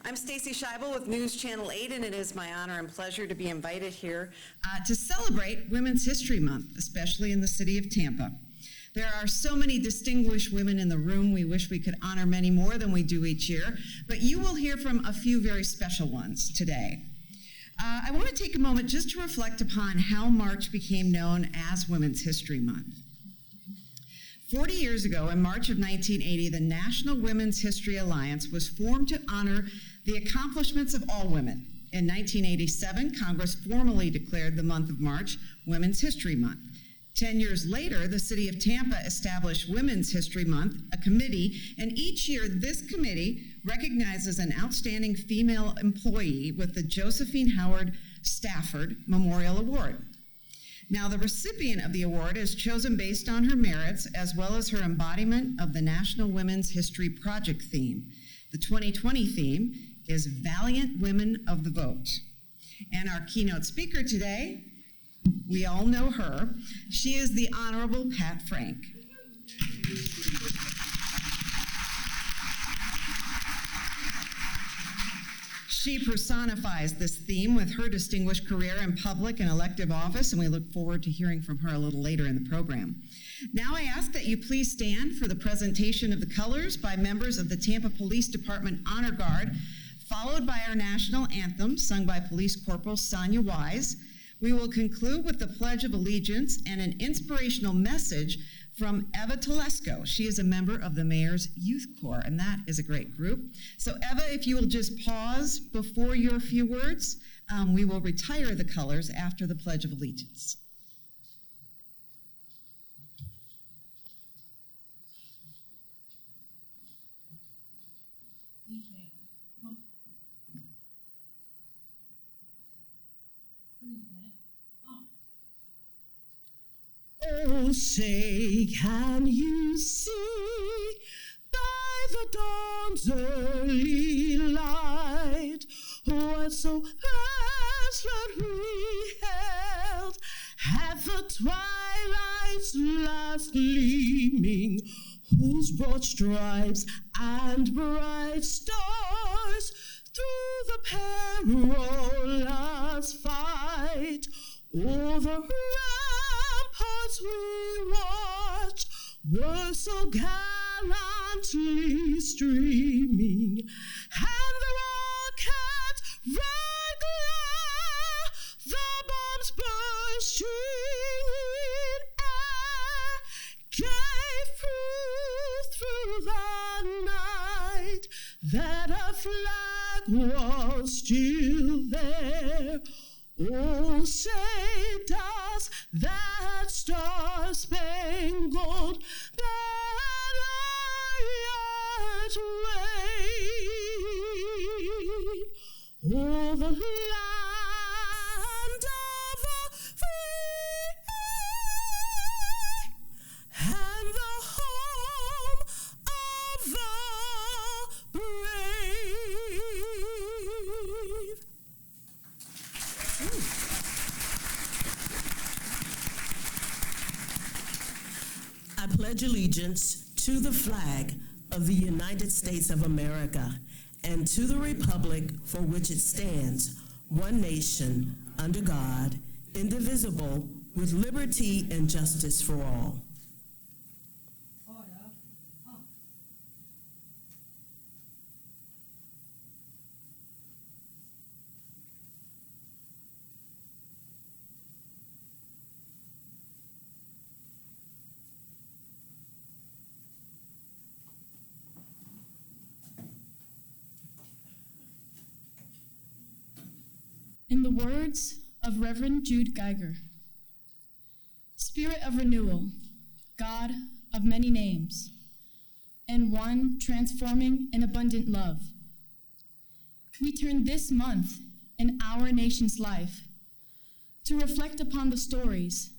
I'm Stacy Scheibel with News Channel 8, and it is my honor and pleasure to be invited here to celebrate Women's History Month, especially in the city of Tampa. There are so many distinguished women in the room. We wish we could honor many more than we do each year, but you will hear from a few very special ones today. I want to take a moment just to reflect upon how March became known as Women's History Month. 40 years ago, in March of 1980, the National Women's History Alliance was formed to honor the accomplishments of all women. In 1987, Congress formally declared the month of March Women's History Month. 10 years later, the city of Tampa established Women's History Month, a committee, and each year this committee recognizes an outstanding female employee with the Josephine Howard Stafford Memorial Award. Now, the recipient of the award is chosen based on her merits as well as her embodiment of the National Women's History Project theme. The 2020 theme is Valiant Women of the Vote. And our keynote speaker today, we all know her. She is the Honorable Pat Frank. She personifies this theme with her distinguished career in public and elective office, and we look forward to hearing from her a little later in the program. Now I ask that you please stand for the presentation of the colors by members of the Tampa Police Department Honor Guard, followed by our national anthem sung by Police Corporal Sonia Wise. We will conclude with the Pledge of Allegiance and an inspirational message from Eva Telesco. She is a member of the Mayor's Youth Corps, and that is a great group. So Eva, if you will just pause before your few words, we will retire the colors after the Pledge of Allegiance. Oh, say, can you see by the dawn's early light what so passionately held at the twilight's last gleaming, whose broad stripes and bright stars through the perilous fight over ramparts we watched were so gallantly streaming, and the rocket red glare, the bombs bursting in air, gave proof through the night that a flag was still there. Oh, say does that star-spangled banner yet wave o'er the land of the free and the home of the brave. I pledge allegiance to the flag of the United States of America and to the republic for which it stands, one nation, under God, indivisible, with liberty and justice for all. In the words of Reverend Jude Geiger, Spirit of renewal, God of many names, and one transforming and abundant love, we turn this month in our nation's life to reflect upon the stories,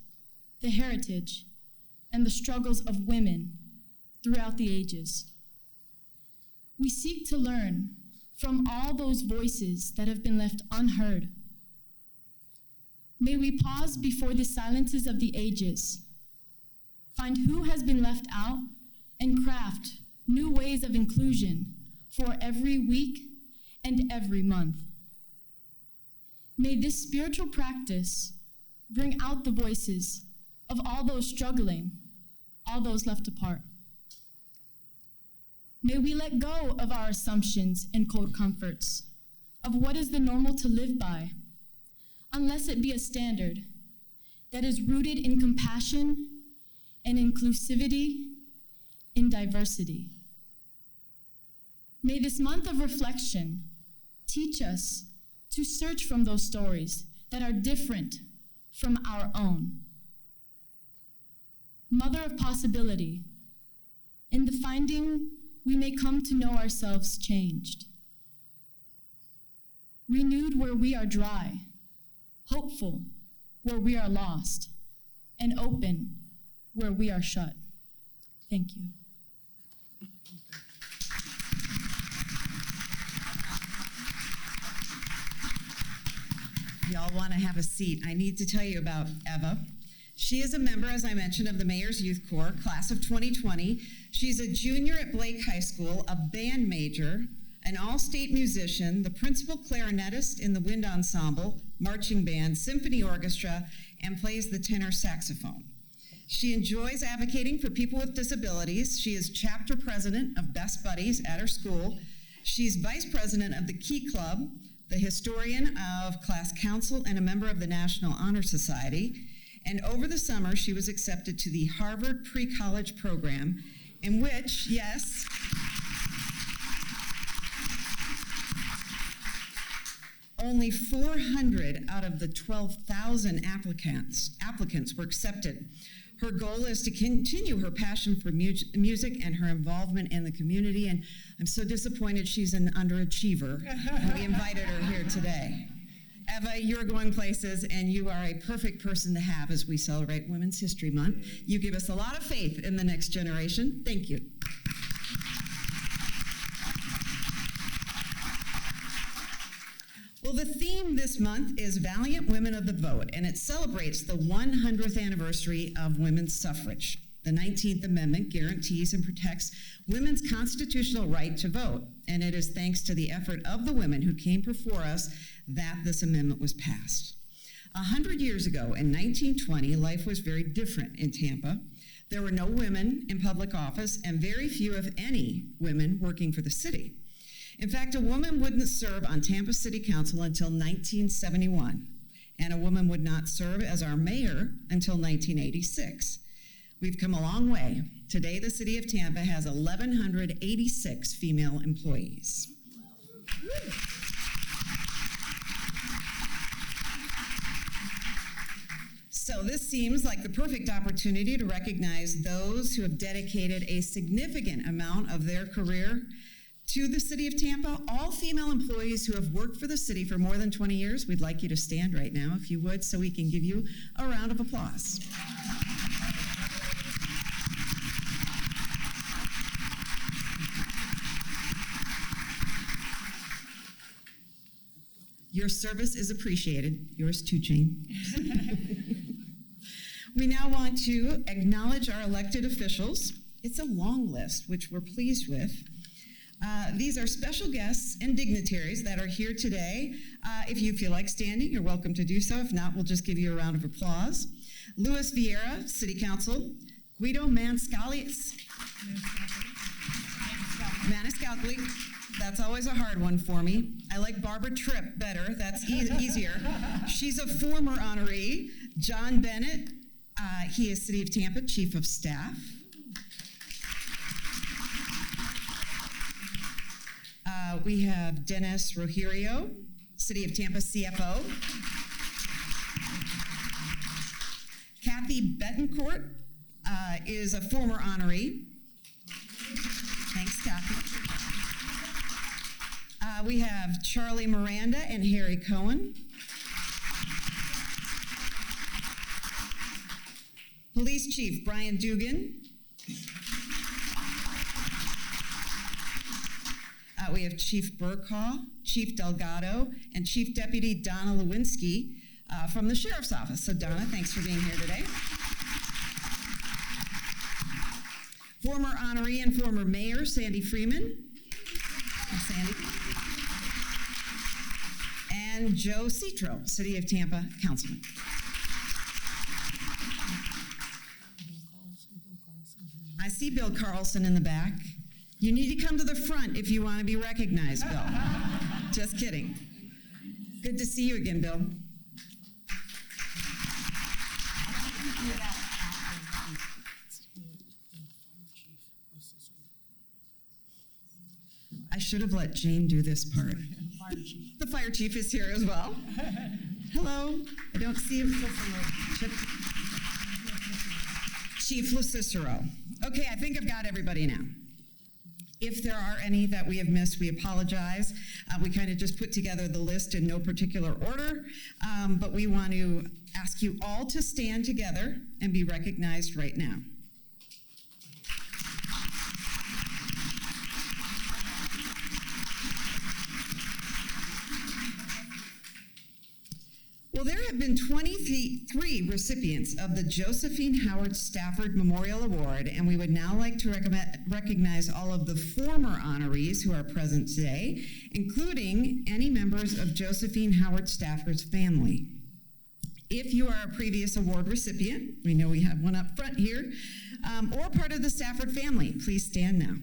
the heritage, and the struggles of women throughout the ages. We seek to learn from all those voices that have been left unheard. May we pause before the silences of the ages, find who has been left out, and craft new ways of inclusion for every weak and every month. May this spiritual practice bring out the voices of all those struggling, all those left apart. May we let go of our assumptions and cold comforts of what is the normal to live by, unless it be a standard that is rooted in compassion and inclusivity in diversity. May this month of reflection teach us to search from those stories that are different from our own. Mother of possibility, in the finding we may come to know ourselves changed. Renewed where we are dry, hopeful where we are lost, and open where we are shut. Thank you. Y'all want to have a seat. I need to tell you about Eva. She is a member, as I mentioned, of the Mayor's Youth Corps, class of 2020. She's a junior at Blake High School, a band major, an all-state musician, the principal clarinetist in the wind ensemble, marching band, symphony orchestra, and plays the tenor saxophone. She enjoys advocating for people with disabilities. She is chapter president of Best Buddies at her school. She's vice president of the Key Club, the historian of class council, and a member of the National Honor Society. And over the summer, she was accepted to the Harvard pre-college program, in which, yes, only 400 out of the 12,000 applicants were accepted. Her goal is to continue her passion for music and her involvement in the community, and I'm so disappointed she's an underachiever, and we invited her here today. Eva, you're going places, and you are a perfect person to have as we celebrate Women's History Month. You give us a lot of faith in the next generation. Thank you. Well, the theme this month is Valiant Women of the Vote, and it celebrates the 100th anniversary of women's suffrage. The 19th Amendment guarantees and protects women's constitutional right to vote, and it is thanks to the effort of the women who came before us that this amendment was passed. 100 years ago, in 1920, life was very different in Tampa. There were no women in public office and very few, if any, women working for the city. In fact, a woman wouldn't serve on Tampa City Council until 1971, and a woman would not serve as our mayor until 1986. We've come a long way. Today, the city of Tampa has 1,186 female employees. So this seems like the perfect opportunity to recognize those who have dedicated a significant amount of their career to the city of Tampa. All female employees who have worked for the city for more than 20 years, we'd like you to stand right now, if you would, so we can give you a round of applause. Your service is appreciated. Yours too, Jane. We now want to acknowledge our elected officials. It's a long list, which we're pleased with. These are special guests and dignitaries that are here today. If you feel like standing, you're welcome to do so. If not, we'll just give you a round of applause. Louis Vieira, City Council. Guido Maniscalco. That's always a hard one for me. I like Barbara Tripp better. That's easier. She's a former honoree. John Bennett. He is City of Tampa Chief of Staff. We have Dennis Rogerio, City of Tampa CFO. Kathy Betancourt is a former honoree. Thanks, Kathy. We have Charlie Miranda and Harry Cohen. Police Chief Brian Dugan. We have Chief Burkhaw, Chief Delgado, and Chief Deputy Donna Lewinsky from the Sheriff's Office. So Donna, thanks for being here today. Former honoree and former mayor, Sandy Freeman. Hi, Sandy. and Joe Citro, City of Tampa Councilman. I see Bill Carlson in the back. You need to come to the front if you want to be recognized, Bill. Just kidding. Good to see you again, Bill. I should have let Jane do this part. The fire chief is here as well. Hello. I don't see him. Chief LaCicero. Okay, I think I've got everybody now. If there are any that we have missed, we apologize. We kind of just put together the list in no particular order, but we want to ask you all to stand together and be recognized right now. Well, there have been 23 recipients of the Josephine Howard Stafford Memorial Award, and we would now like to recognize all of the former honorees who are present today, including any members of Josephine Howard Stafford's family. If you are a previous award recipient, we know we have one up front here, or part of the Stafford family, please stand now.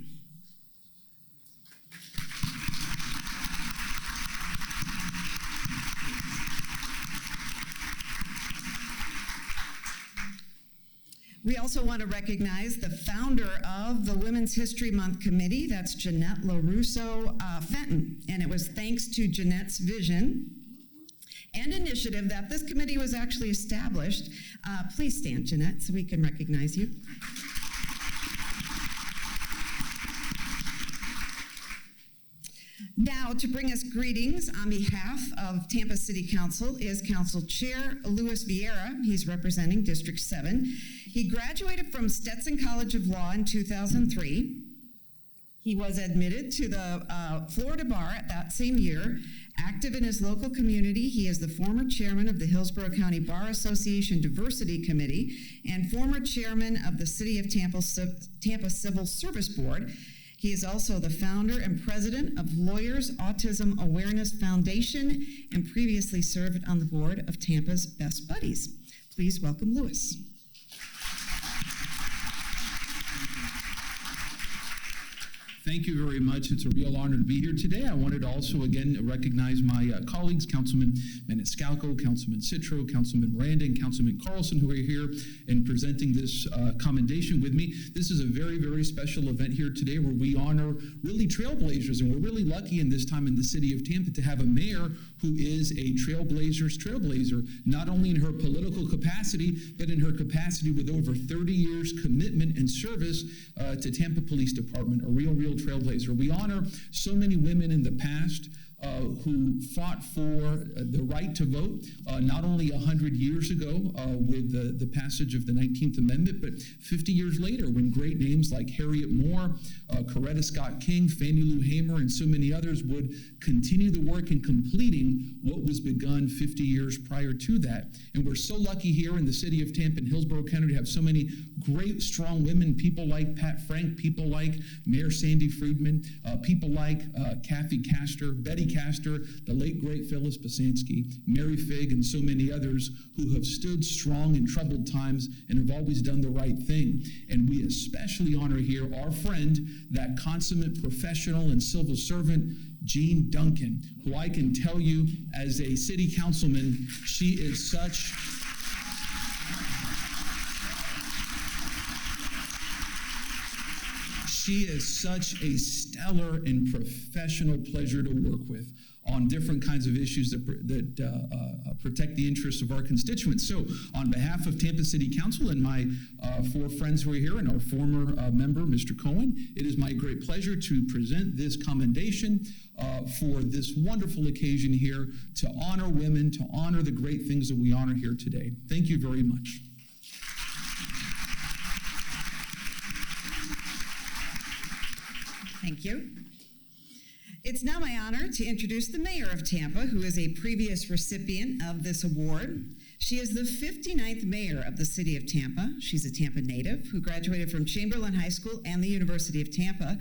We also want to recognize the founder of the Women's History Month Committee, that's Jeanette LaRusso Fenton, and it was thanks to Jeanette's vision and initiative that this committee was actually established. Please stand, Jeanette, so we can recognize you. Now, to bring us greetings on behalf of Tampa City Council is Council Chair Louis Vieira. He's representing District 7. He graduated from Stetson College of Law in 2003. He was admitted to the Florida Bar at that same year. Active in his local community, he is the former chairman of the Hillsborough County Bar Association Diversity Committee and former chairman of the City of Tampa Civil Service Board. He is also the founder and president of Lawyers Autism Awareness Foundation and previously served on the board of Tampa's Best Buddies. Please welcome Louis. Thank you very much. It's a real honor to be here today. I wanted to also, again, recognize my colleagues, Councilman Maniscalco, Councilman Citro, Councilman Miranda, and Councilman Carlson, who are here and presenting this commendation with me. This is a very, very special event here today where we honor really trailblazers, and we're really lucky in this time in the city of Tampa to have a mayor who is a trailblazer, not only in her political capacity, but in her capacity with over 30 years commitment and service to Tampa Police Department, a real trailblazer. We honor so many women in the past who fought for the right to vote, not only 100 years ago with the passage of the 19th Amendment, but 50 years later when great names like Harriet Moore, Coretta Scott King, Fannie Lou Hamer, and so many others would continue the work in completing what was begun 50 years prior to that. And we're so lucky here in the city of Tampa and Hillsborough County to have so many great, strong women, people like Pat Frank, people like Mayor Sandy Freedman, people like Kathy Castor, Betty Castor, the late great Phyllis Basansky, Mary Figg, and so many others who have stood strong in troubled times and have always done the right thing. And we especially honor here our friend, that consummate professional and civil servant, Jean Duncan, who I can tell you as a city councilman, she is such a stellar and professional pleasure to work with on different kinds of issues that protect the interests of our constituents. So on behalf of Tampa City Council and my four friends who are here and our former member, Mr. Cohen, it is my great pleasure to present this commendation for this wonderful occasion here to honor women, to honor the great things that we honor here today. Thank you very much. Thank you. It's now my honor to introduce the mayor of Tampa, who is a previous recipient of this award. She is the 59th mayor of the city of Tampa. She's a Tampa native who graduated from Chamberlain High School and the University of Tampa.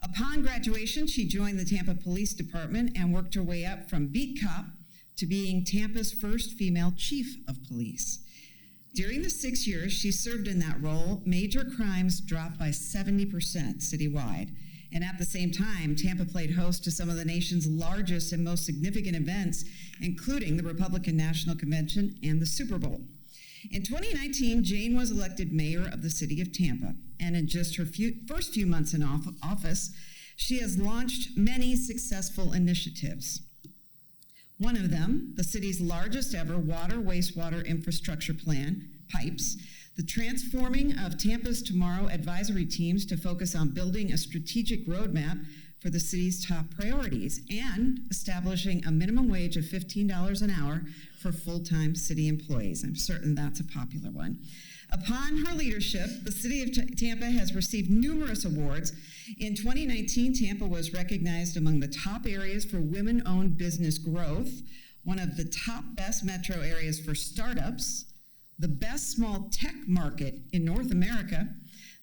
Upon graduation, she joined the Tampa Police Department and worked her way up from beat cop to being Tampa's first female chief of police. During the 6 years she served in that role, major crimes dropped by 70% citywide. And at the same time, Tampa played host to some of the nation's largest and most significant events, including the Republican National Convention and the Super Bowl. In 2019, Jane was elected mayor of the city of Tampa, and in just her first few months in office, she has launched many successful initiatives. One of them, the city's largest ever water wastewater infrastructure plan, PIPES, the transforming of Tampa's Tomorrow advisory teams to focus on building a strategic roadmap for the city's top priorities, and establishing a minimum wage of $15 an hour for full-time city employees. I'm certain that's a popular one. Upon her leadership, the city of Tampa has received numerous awards. In 2019, Tampa was recognized among the top areas for women-owned business growth, one of the top best metro areas for startups, the best small tech market in North America,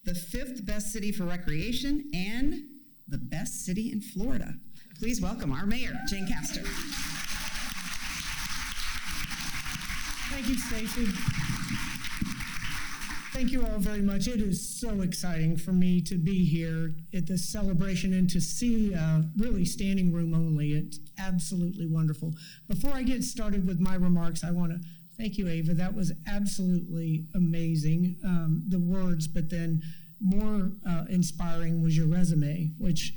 the 5th best city for recreation, and the best city in Florida. Please welcome our mayor, Jane Castor. Thank you, Stacy. Thank you all very much. It is so exciting for me to be here at this celebration and to see really standing room only. It's absolutely wonderful. Before I get started with my remarks, I want to thank you, Ava. That was absolutely amazing, the words, but then more inspiring was your resume, which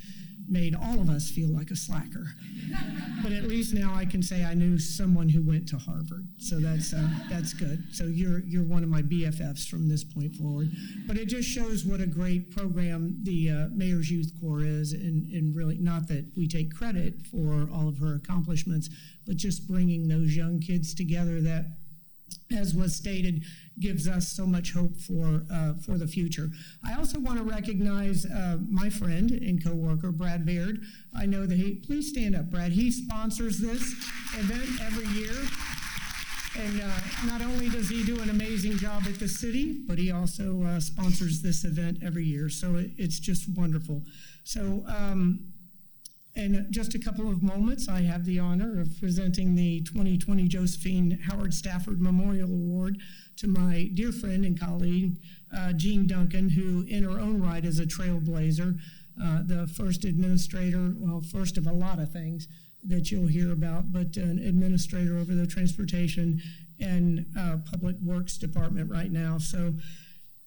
made all of us feel like a slacker. But at least now I can say I knew someone who went to Harvard, so that's good. So you're one of my BFFs from this point forward. But it just shows what a great program the Mayor's Youth Corps is, and really not that we take credit for all of her accomplishments, but just bringing those young kids together that, as was stated, gives us so much hope for the future. I also want to recognize my friend and coworker, Brad Baird. I know that please stand up, Brad. He sponsors this event every year. And not only does he do an amazing job at the city, but he also sponsors this event every year. So it's just wonderful. So, in just a couple of moments, I have the honor of presenting the 2020 Josephine Howard Stafford Memorial Award to my dear friend and colleague, Jean Duncan, who in her own right is a trailblazer, the first administrator, well, first of a lot of things that you'll hear about, but an administrator over the Transportation and Public Works Department right now. So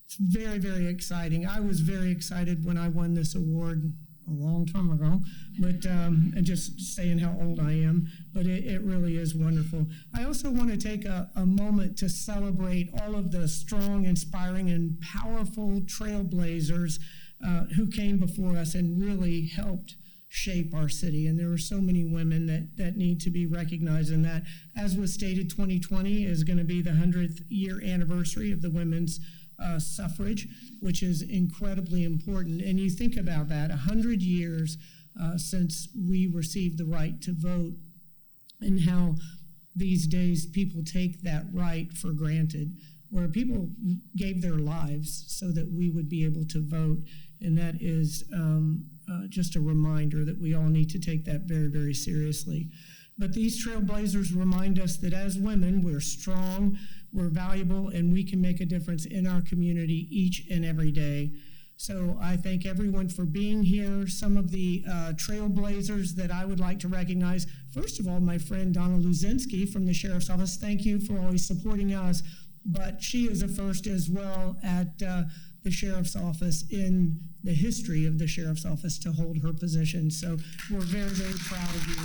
it's very, very exciting. I was very excited when I won this award a long time ago, but and just saying how old I am, but it really is wonderful. I also want to take a moment to celebrate all of the strong, inspiring, and powerful trailblazers who came before us and really helped shape our city. And there are so many women that need to be recognized in that. As was stated, 2020 is going to be the 100th year anniversary of the women's suffrage, which is incredibly important. And you think about that, 100 years since we received the right to vote, and how these days people take that right for granted, where people gave their lives so that we would be able to vote. And that is just a reminder that we all need to take that very, very seriously. But these trailblazers remind us that as women, we're strong, we're valuable, and we can make a difference in our community each and every day. So I thank everyone for being here. Some of the trailblazers that I would like to recognize, first of all, my friend Donna Luzinski from the Sheriff's Office. Thank you for always supporting us. But she is a first as well at the Sheriff's Office in the history of the Sheriff's Office to hold her position. So we're very, very proud of you.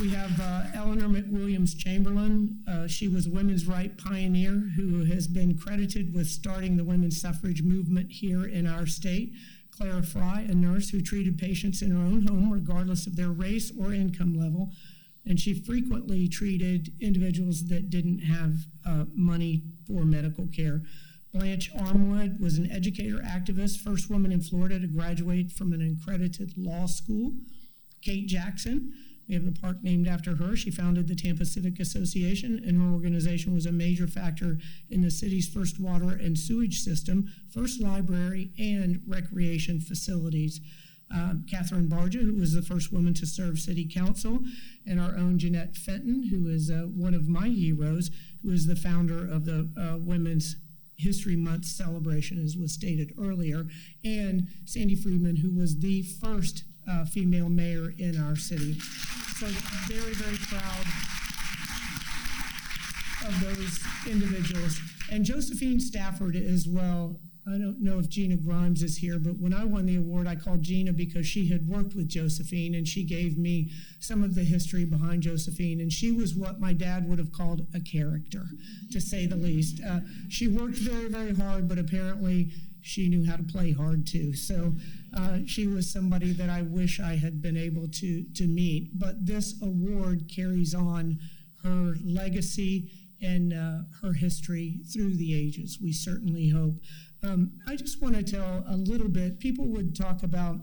We have Eleanor McWilliams Chamberlain. She was a women's rights pioneer who has been credited with starting the women's suffrage movement here in our state. Clara Fry, a nurse who treated patients in her own home regardless of their race or income level. And she frequently treated individuals that didn't have money for medical care. Blanche Armwood was an educator activist, first woman in Florida to graduate from an accredited law school. Kate Jackson, we have the park named after her. She founded the Tampa Civic Association, and her organization was a major factor in the city's first water and sewage system, first library, and recreation facilities. Catherine Barja, who was the first woman to serve city council, and our own Jeanette Fenton, who is one of my heroes, who is the founder of the Women's History Month celebration, as was stated earlier, and Sandy Freedman, who was the first female mayor in our city. So very, very proud of those individuals. And Josephine Stafford as well. I don't know if Gina Grimes is here, but when I won the award, I called Gina because she had worked with Josephine, and she gave me some of the history behind Josephine, and she was what my dad would have called a character, to say the least. She worked very, very hard, but apparently she knew how to play hard too. So she was somebody that I wish I had been able to meet. But this award carries on her legacy and her history through the ages, we certainly hope. I just want to tell a little bit. People would talk about,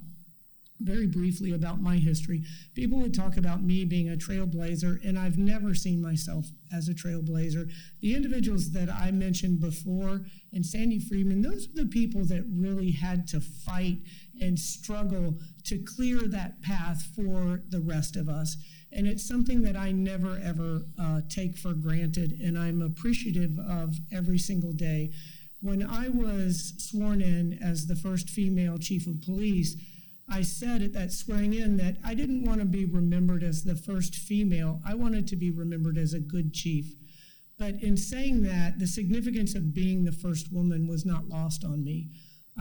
very briefly, about my history. People would talk about me being a trailblazer, and I've never seen myself as a trailblazer. The individuals that I mentioned before, and Sandy Freedman, those are the people that really had to fight and struggle to clear that path for the rest of us. And it's something that I never, ever take for granted, and I'm appreciative of every single day. When I was sworn in as the first female chief of police, I said at that swearing in that I didn't want to be remembered as the first female. I wanted to be remembered as a good chief. But in saying that, the significance of being the first woman was not lost on me.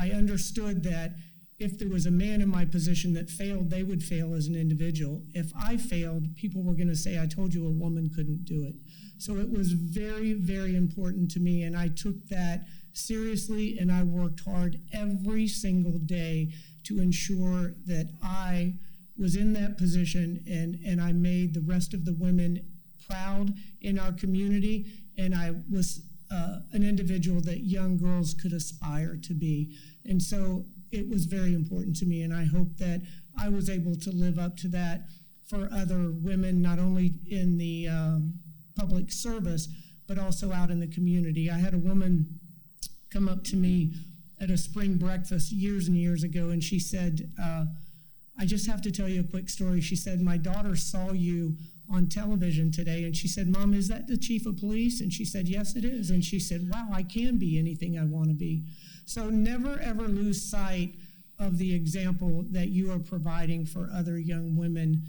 I understood that if there was a man in my position that failed, they would fail as an individual. If I failed, people were going to say, I told you a woman couldn't do it. So it was very, very important to me, and I took that seriously, and I worked hard every single day to ensure that I was in that position, and I made the rest of the women proud in our community, and I was an individual that young girls could aspire to be. And so it was very important to me, and I hope that I was able to live up to that for other women, not only in the public service, but also out in the community. I had a woman come up to me at a spring breakfast years and years ago, and she said, I just have to tell you a quick story. She said, my daughter saw you on television today, and she said, Mom, is that the chief of police? And she said, yes, it is. And she said, wow, I can be anything I want to be. So never, ever lose sight of the example that you are providing for other young women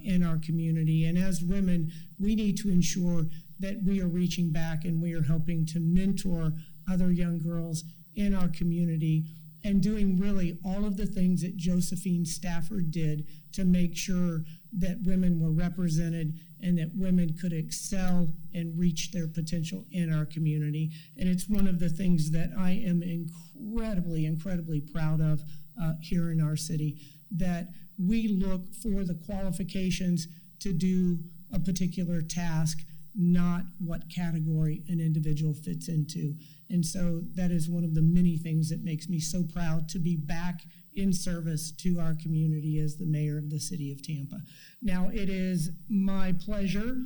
in our community. And as women, we need to ensure that we are reaching back and we are helping to mentor other young girls in our community and doing really all of the things that Josephine Stafford did to make sure that women were represented and that women could excel and reach their potential in our community. And it's one of the things that I am incredibly, incredibly proud of here in our city, that we look for the qualifications to do a particular task, not what category an individual fits into. And so that is one of the many things that makes me so proud to be back in service to our community as the mayor of the city of Tampa. Now, it is my pleasure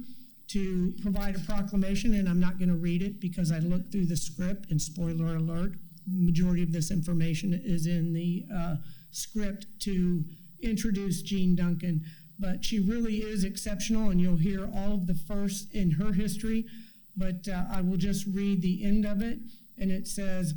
to provide a proclamation, and I'm not going to read it because I looked through the script, and spoiler alert, majority of this information is in the script to introduce Jean Duncan. But she really is exceptional, and you'll hear all of the firsts in her history. But I will just read the end of it, and it says,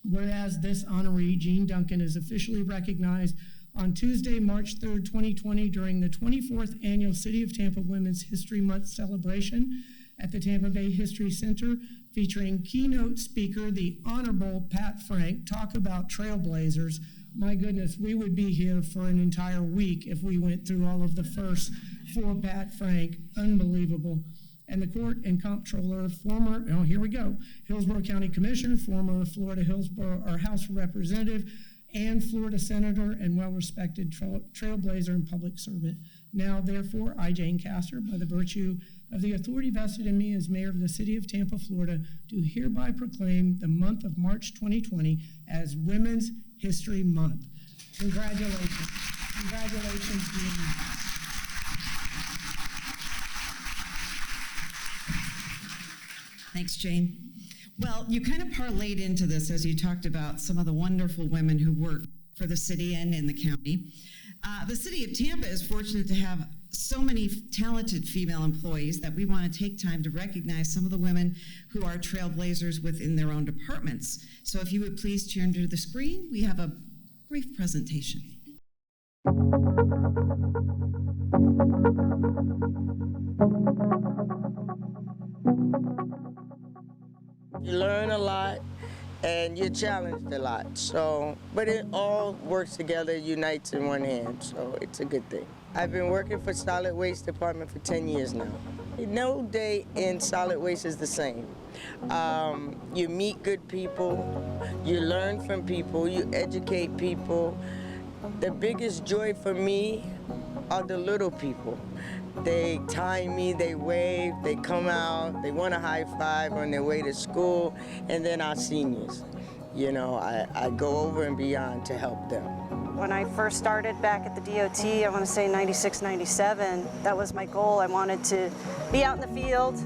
whereas this honoree, Jean Duncan, is officially recognized on Tuesday, March 3rd, 2020, during the 24th Annual City of Tampa Women's History Month celebration at the Tampa Bay History Center, featuring keynote speaker, the Honorable Pat Frank. Talk about trailblazers. My goodness, we would be here for an entire week if we went through all of the first for Pat Frank. Unbelievable. And the court and comptroller, former, oh, here we go, Hillsborough County Commissioner, former Florida Hillsborough or House Representative, and Florida Senator, and well-respected trailblazer and public servant. Now, therefore, I, Jane Castor, by the virtue of the authority vested in me as mayor of the city of Tampa, Florida, do hereby proclaim the month of March 2020 as Women's History Month. Congratulations. Congratulations, Jean. Thanks, Jane. Well, you kind of parlayed into this as you talked about some of the wonderful women who work for the city and in the county. The city of Tampa is fortunate to have so many talented female employees that we want to take time to recognize some of the women who are trailblazers within their own departments. So if you would please turn to the screen, we have a brief presentation. You learn a lot and you're challenged a lot. So, but it all works together, unites in one hand. So it's a good thing. I've been working for Solid Waste Department for 10 years now. No day in solid waste is the same. You meet good people, you learn from people, you educate people. The biggest joy for me are the little people. They time me, they wave, they come out, they want a high five on their way to school, and then our seniors. You know, I go over and beyond to help them. When I first started back at the DOT, I want to say 96, 97, that was my goal. I wanted to be out in the field,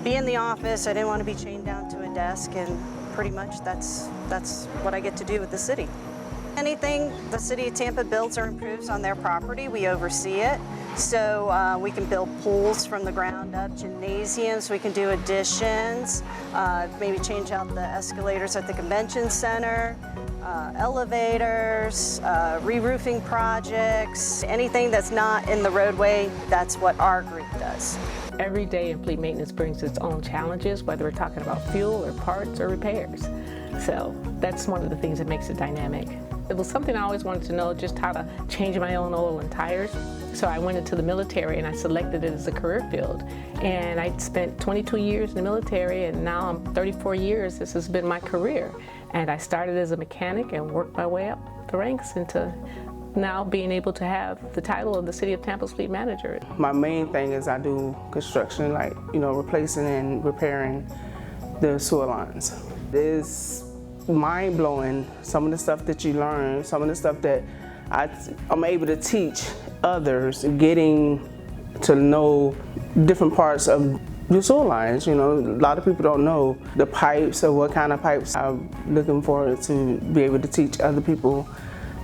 be in the office. I didn't want to be chained down to a desk, and pretty much that's what I get to do with the city. Anything the city of Tampa builds or improves on their property, we oversee it. So we can build pools from the ground up, gymnasiums, we can do additions, maybe change out the escalators at the convention center, elevators, re-roofing projects, anything that's not in the roadway, that's what our group does. Every day in fleet maintenance brings its own challenges, whether we're talking about fuel or parts or repairs. So that's one of the things that makes it dynamic. It was something I always wanted to know, just how to change my own oil and tires. So I went into the military and I selected it as a career field. And I spent 22 years in the military, and now I'm 34 years. This has been my career. And I started as a mechanic and worked my way up the ranks into now being able to have the title of the City of Tampa's fleet manager. My main thing is I do construction, like, replacing and repairing the sewer lines. It's mind-blowing, some of the stuff that you learn, some of the stuff that I'm able to teach others, getting to know different parts of the sewer lines. A lot of people don't know the pipes or what kind of pipes. I'm looking forward to be able to teach other people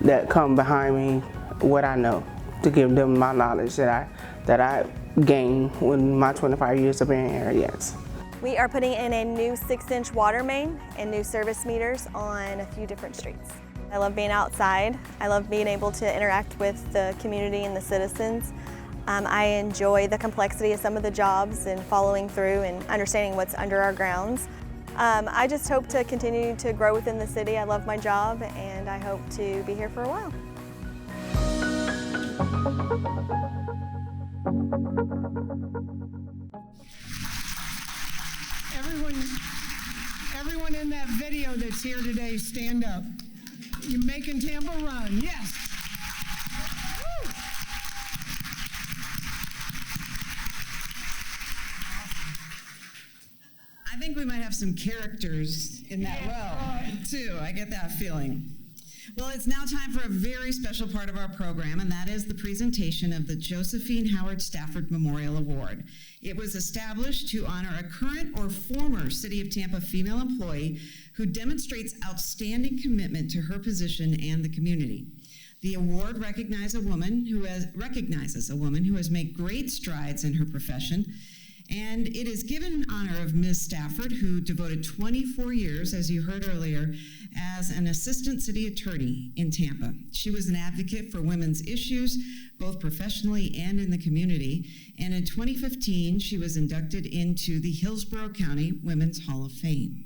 that come behind me what I know, to give them my knowledge that I gained in my 25 years of being here, yes. We are putting in a new 6-inch water main and new service meters on a few different streets. I love being outside. I love being able to interact with the community and the citizens. I enjoy the complexity of some of the jobs and following through and understanding what's under our grounds. I just hope to continue to grow within the city. I love my job and I hope to be here for a while. Everyone in that video that's here today, stand up. You're making Tampa run, yes. Woo. I think we might have some characters in that row, too. I get that feeling. Well, it's now time for a very special part of our program, and that is the presentation of the Josephine Howard Stafford Memorial Award. It was established to honor a current or former City of Tampa female employee who demonstrates outstanding commitment to her position and the community. The award recognizes a woman who has made great strides in her profession, and it is given in honor of Ms. Stafford, who devoted 24 years, as you heard earlier, as an assistant city attorney in Tampa. She was an advocate for women's issues, both professionally and in the community. And in 2015, she was inducted into the Hillsborough County Women's Hall of Fame.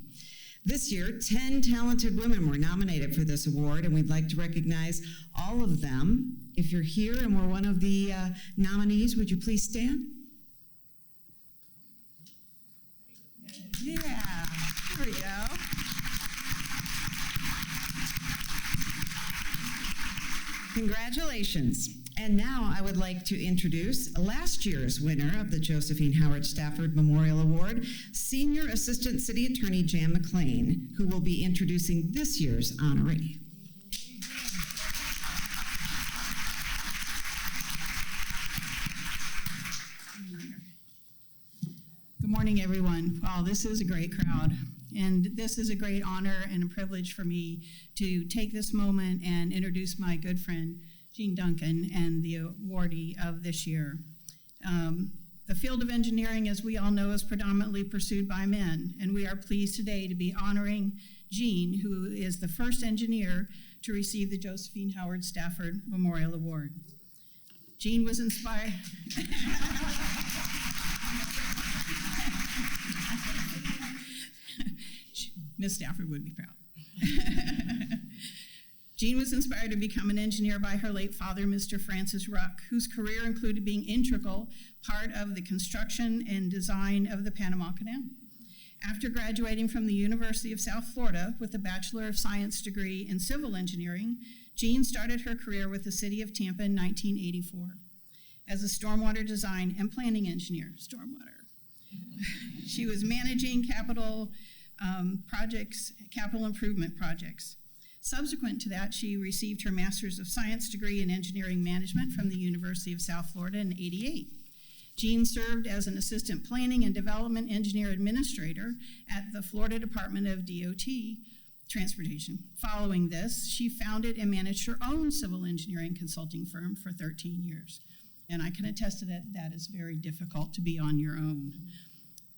This year, 10 talented women were nominated for this award, and we'd like to recognize all of them. If you're here and were one of the nominees, would you please stand? Yeah, there we go. Congratulations. And now I would like to introduce last year's winner of the Josephine Howard Stafford Memorial Award, Senior Assistant City Attorney Jan McLean, who will be introducing this year's honoree. Good morning, everyone. Wow, this is a great crowd. And this is a great honor and a privilege for me to take this moment and introduce my good friend, Jean Duncan, and the awardee of this year. The field of engineering, as we all know, is predominantly pursued by men, and we are pleased today to be honoring Jean, who is the first engineer to receive the Josephine Howard Stafford Memorial Award. Jean was inspired. Miss Stafford would be proud. Jean was inspired to become an engineer by her late father, Mr. Francis Ruck, whose career included being integral part of the construction and design of the Panama Canal. After graduating from the University of South Florida with a Bachelor of Science degree in civil engineering, Jean started her career with the city of Tampa in 1984 as a stormwater design and planning engineer. Stormwater. She was managing capital improvement projects. Subsequent to that, she received her Master's of Science degree in Engineering Management from the University of South Florida in '88. Jean served as an Assistant Planning and Development Engineer Administrator at the Florida Department of DOT Transportation. Following this, she founded and managed her own civil engineering consulting firm for 13 years. And I can attest to that. That is very difficult to be on your own.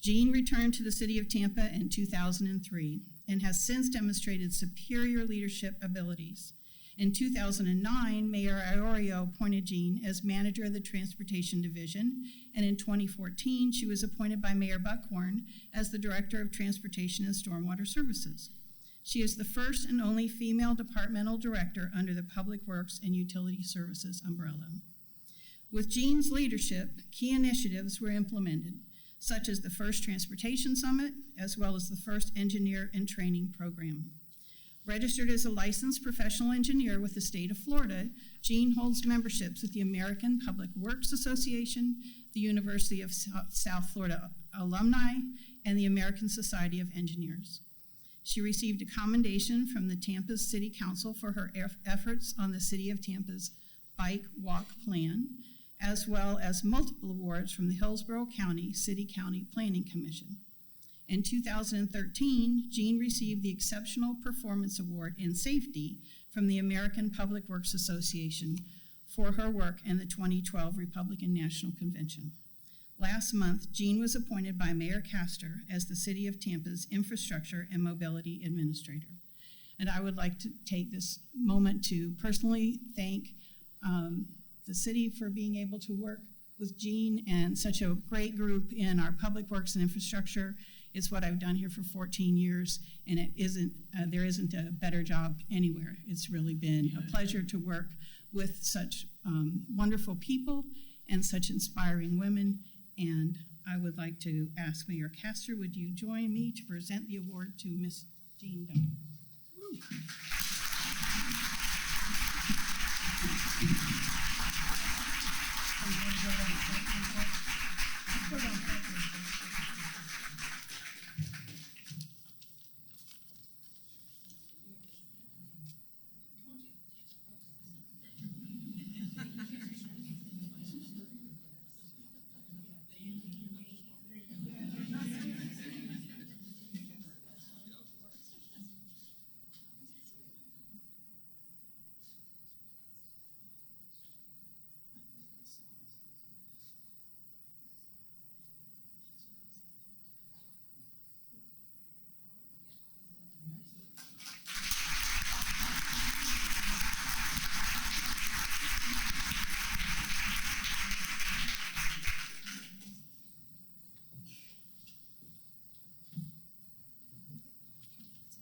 Jean returned to the city of Tampa in 2003 and has since demonstrated superior leadership abilities. In 2009, Mayor Iorio appointed Jean as manager of the Transportation Division, and in 2014, she was appointed by Mayor Buckhorn as the Director of Transportation and Stormwater Services. She is the first and only female departmental director under the Public Works and Utility Services umbrella. With Jean's leadership, key initiatives were implemented, such as the first Transportation Summit, as well as the first Engineer and Training Program. Registered as a licensed professional engineer with the state of Florida, Jean holds memberships with the American Public Works Association, the University of South Florida Alumni, and the American Society of Engineers. She received a commendation from the Tampa City Council for her efforts on the City of Tampa's Bike Walk Plan, as well as multiple awards from the Hillsborough County City-County Planning Commission. In 2013, Jean received the Exceptional Performance Award in Safety from the American Public Works Association for her work in the 2012 Republican National Convention. Last month, Jean was appointed by Mayor Castor as the City of Tampa's Infrastructure and Mobility Administrator. And I would like to take this moment to personally thank the city for being able to work with Jean and such a great group in our public works and infrastructure. It's what I've done here for 14 years, and there isn't a better job anywhere. It's really been a pleasure to work with such wonderful people and such inspiring women. And I would like to ask Mayor Castor, would you join me to present the award to Miss Jean Duncan?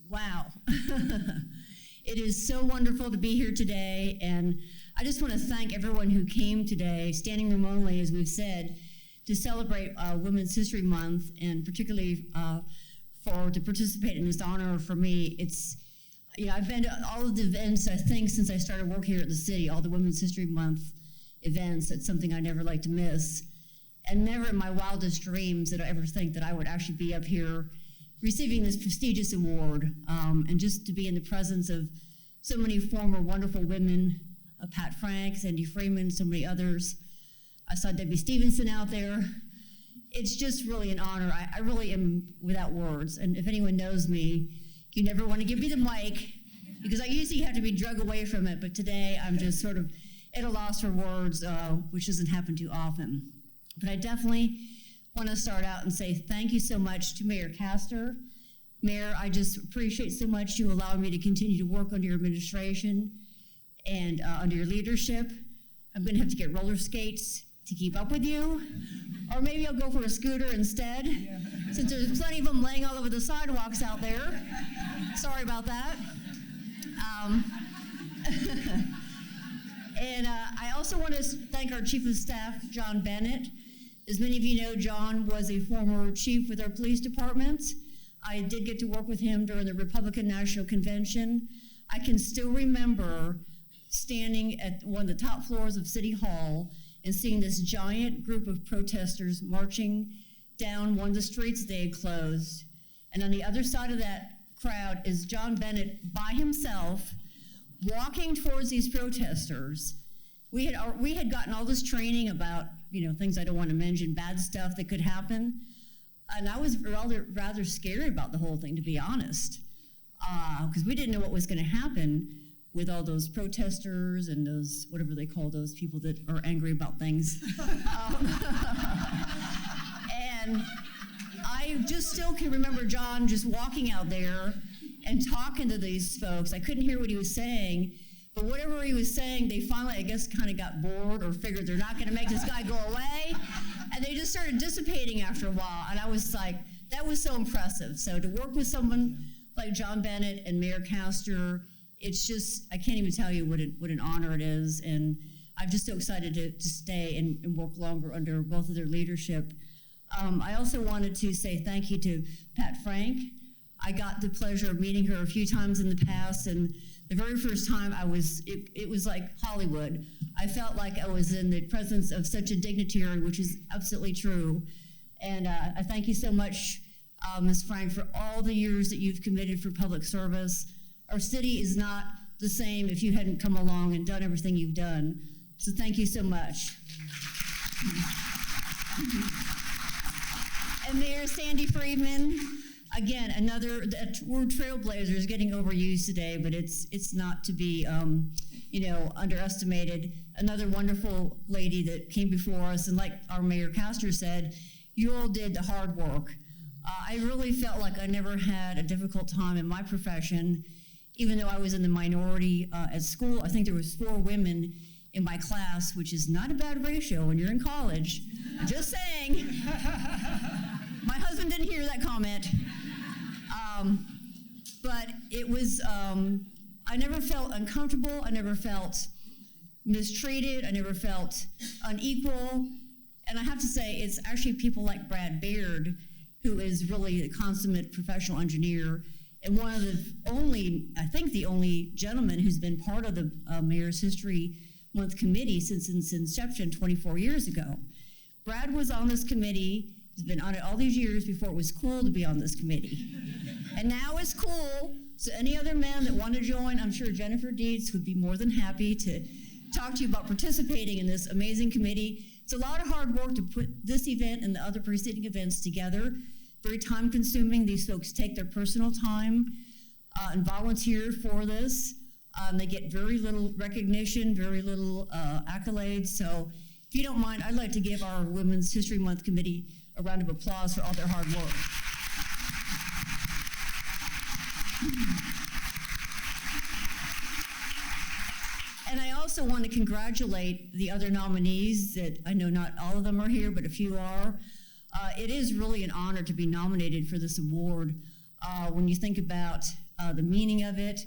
Wow. It is so wonderful to be here today, and I just want to thank everyone who came today, standing room only, as we've said, to celebrate Women's History Month, and particularly to participate in this honor. For me, it's, I've been to all of the events, I think, since I started work here at the city, all the Women's History Month events. It's something I never like to miss, and never in my wildest dreams did I ever think that I would actually be up here receiving this prestigious award, and just to be in the presence of so many former wonderful women, Pat Frank, Sandy Freeman, so many others. I saw Debbie Stevenson out there, it's just really an honor. I really am without words. And if anyone knows me, you never want to give me the mic, because I usually have to be drug away from it, but today I'm just sort of at a loss for words, which doesn't happen too often. But I definitely want to start out and say thank you so much to Mayor Castor. Mayor, I just appreciate so much you allowing me to continue to work under your administration and under your leadership. I'm going to have to get roller skates to keep up with you, or maybe I'll go for a scooter instead, since there's plenty of them laying all over the sidewalks out there. Sorry about that. And I also want to thank our Chief of Staff, John Bennett. As many of you know, John was a former chief with our police department. I did get to work with him during the Republican National Convention. I can still remember standing at one of the top floors of City Hall and seeing this giant group of protesters marching down one of the streets they had closed. And on the other side of that crowd is John Bennett by himself, walking towards these protesters. We had gotten all this training about, things I don't want to mention, bad stuff that could happen. And I was rather scared about the whole thing, to be honest, because we didn't know what was going to happen with all those protesters and those, whatever they call those people that are angry about things. And I just still can remember John just walking out there and talking to these folks. I couldn't hear what he was saying, but whatever he was saying, they finally, I guess, kind of got bored or figured they're not going to make this guy go away, and they just started dissipating after a while, and I was like, that was so impressive. So to work with someone like John Bennett and Mayor Castor, it's just, I can't even tell you what an honor it is, and I'm just so excited to stay and work longer under both of their leadership. I also wanted to say thank you to Pat Frank. I got the pleasure of meeting her a few times in the past, and the very first time it was like Hollywood. I felt like I was in the presence of such a dignitary, which is absolutely true. And I thank you so much, Ms. Frank, for all the years that you've committed for public service. Our city is not the same if you hadn't come along and done everything you've done. So thank you so much. And Mayor Sandy Freedman, again, we're trailblazers, getting overused today, but it's not to be underestimated. Another wonderful lady that came before us, and like our Mayor Castor said, you all did the hard work. I really felt like I never had a difficult time in my profession, even though I was in the minority at school. I think there was 4 women in my class, which is not a bad ratio when you're in college. Just saying. My husband didn't hear that comment. But it was, I never felt uncomfortable. I never felt mistreated. I never felt unequal. And I have to say, it's actually people like Brad Baird, who is really a consummate professional engineer, and one of the only, I think the only gentleman who's been part of the Mayor's History Month committee since its inception 24 years ago. Brad was on this committee. He's been on it all these years before it was cool to be on this committee. And now it's cool, so any other men that want to join, I'm sure Jennifer Dietz would be more than happy to talk to you about participating in this amazing committee. It's a lot of hard work to put this event and the other preceding events together. Very time consuming. These folks take their personal time and volunteer for this. They get very little recognition, very little accolades. So if you don't mind, I'd like to give our Women's History Month committee a round of applause for all their hard work. And I also want to congratulate the other nominees that I know not all of them are here, but a few are. It is really an honor to be nominated for this award. When you think about the meaning of it,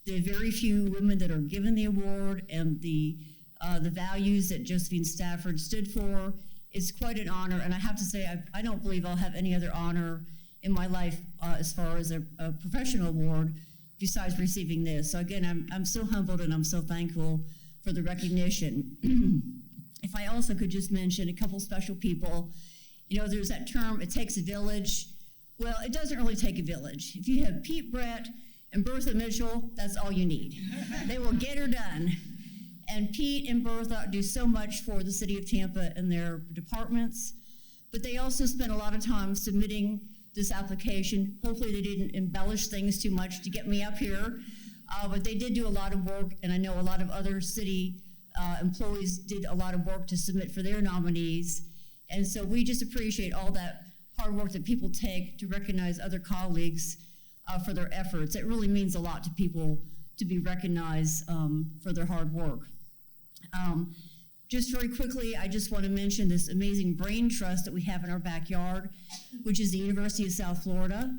the very few women that are given the award, and the values that Josephine Stafford stood for, it's quite an honor. And I have to say, I don't believe I'll have any other honor in my life as far as a professional award besides receiving this. So again, I'm so humbled and I'm so thankful for the recognition. If I also could just mention a couple special people. There's that term, it takes a village. Well, it doesn't really take a village. If you have Pete Brett and Bertha Mitchell, that's all you need. They will get her done. And Pete and Bertha do so much for the city of Tampa and their departments. but they also spent a lot of time submitting this application. Hopefully they didn't embellish things too much to get me up here, but they did do a lot of work, and I know a lot of other city employees did a lot of work to submit for their nominees. And so we just appreciate all that hard work that people take to recognize other colleagues for their efforts. It really means a lot to people to be recognized for their hard work. Just very quickly, I just want to mention this amazing brain trust that we have in our backyard, which is the University of South Florida.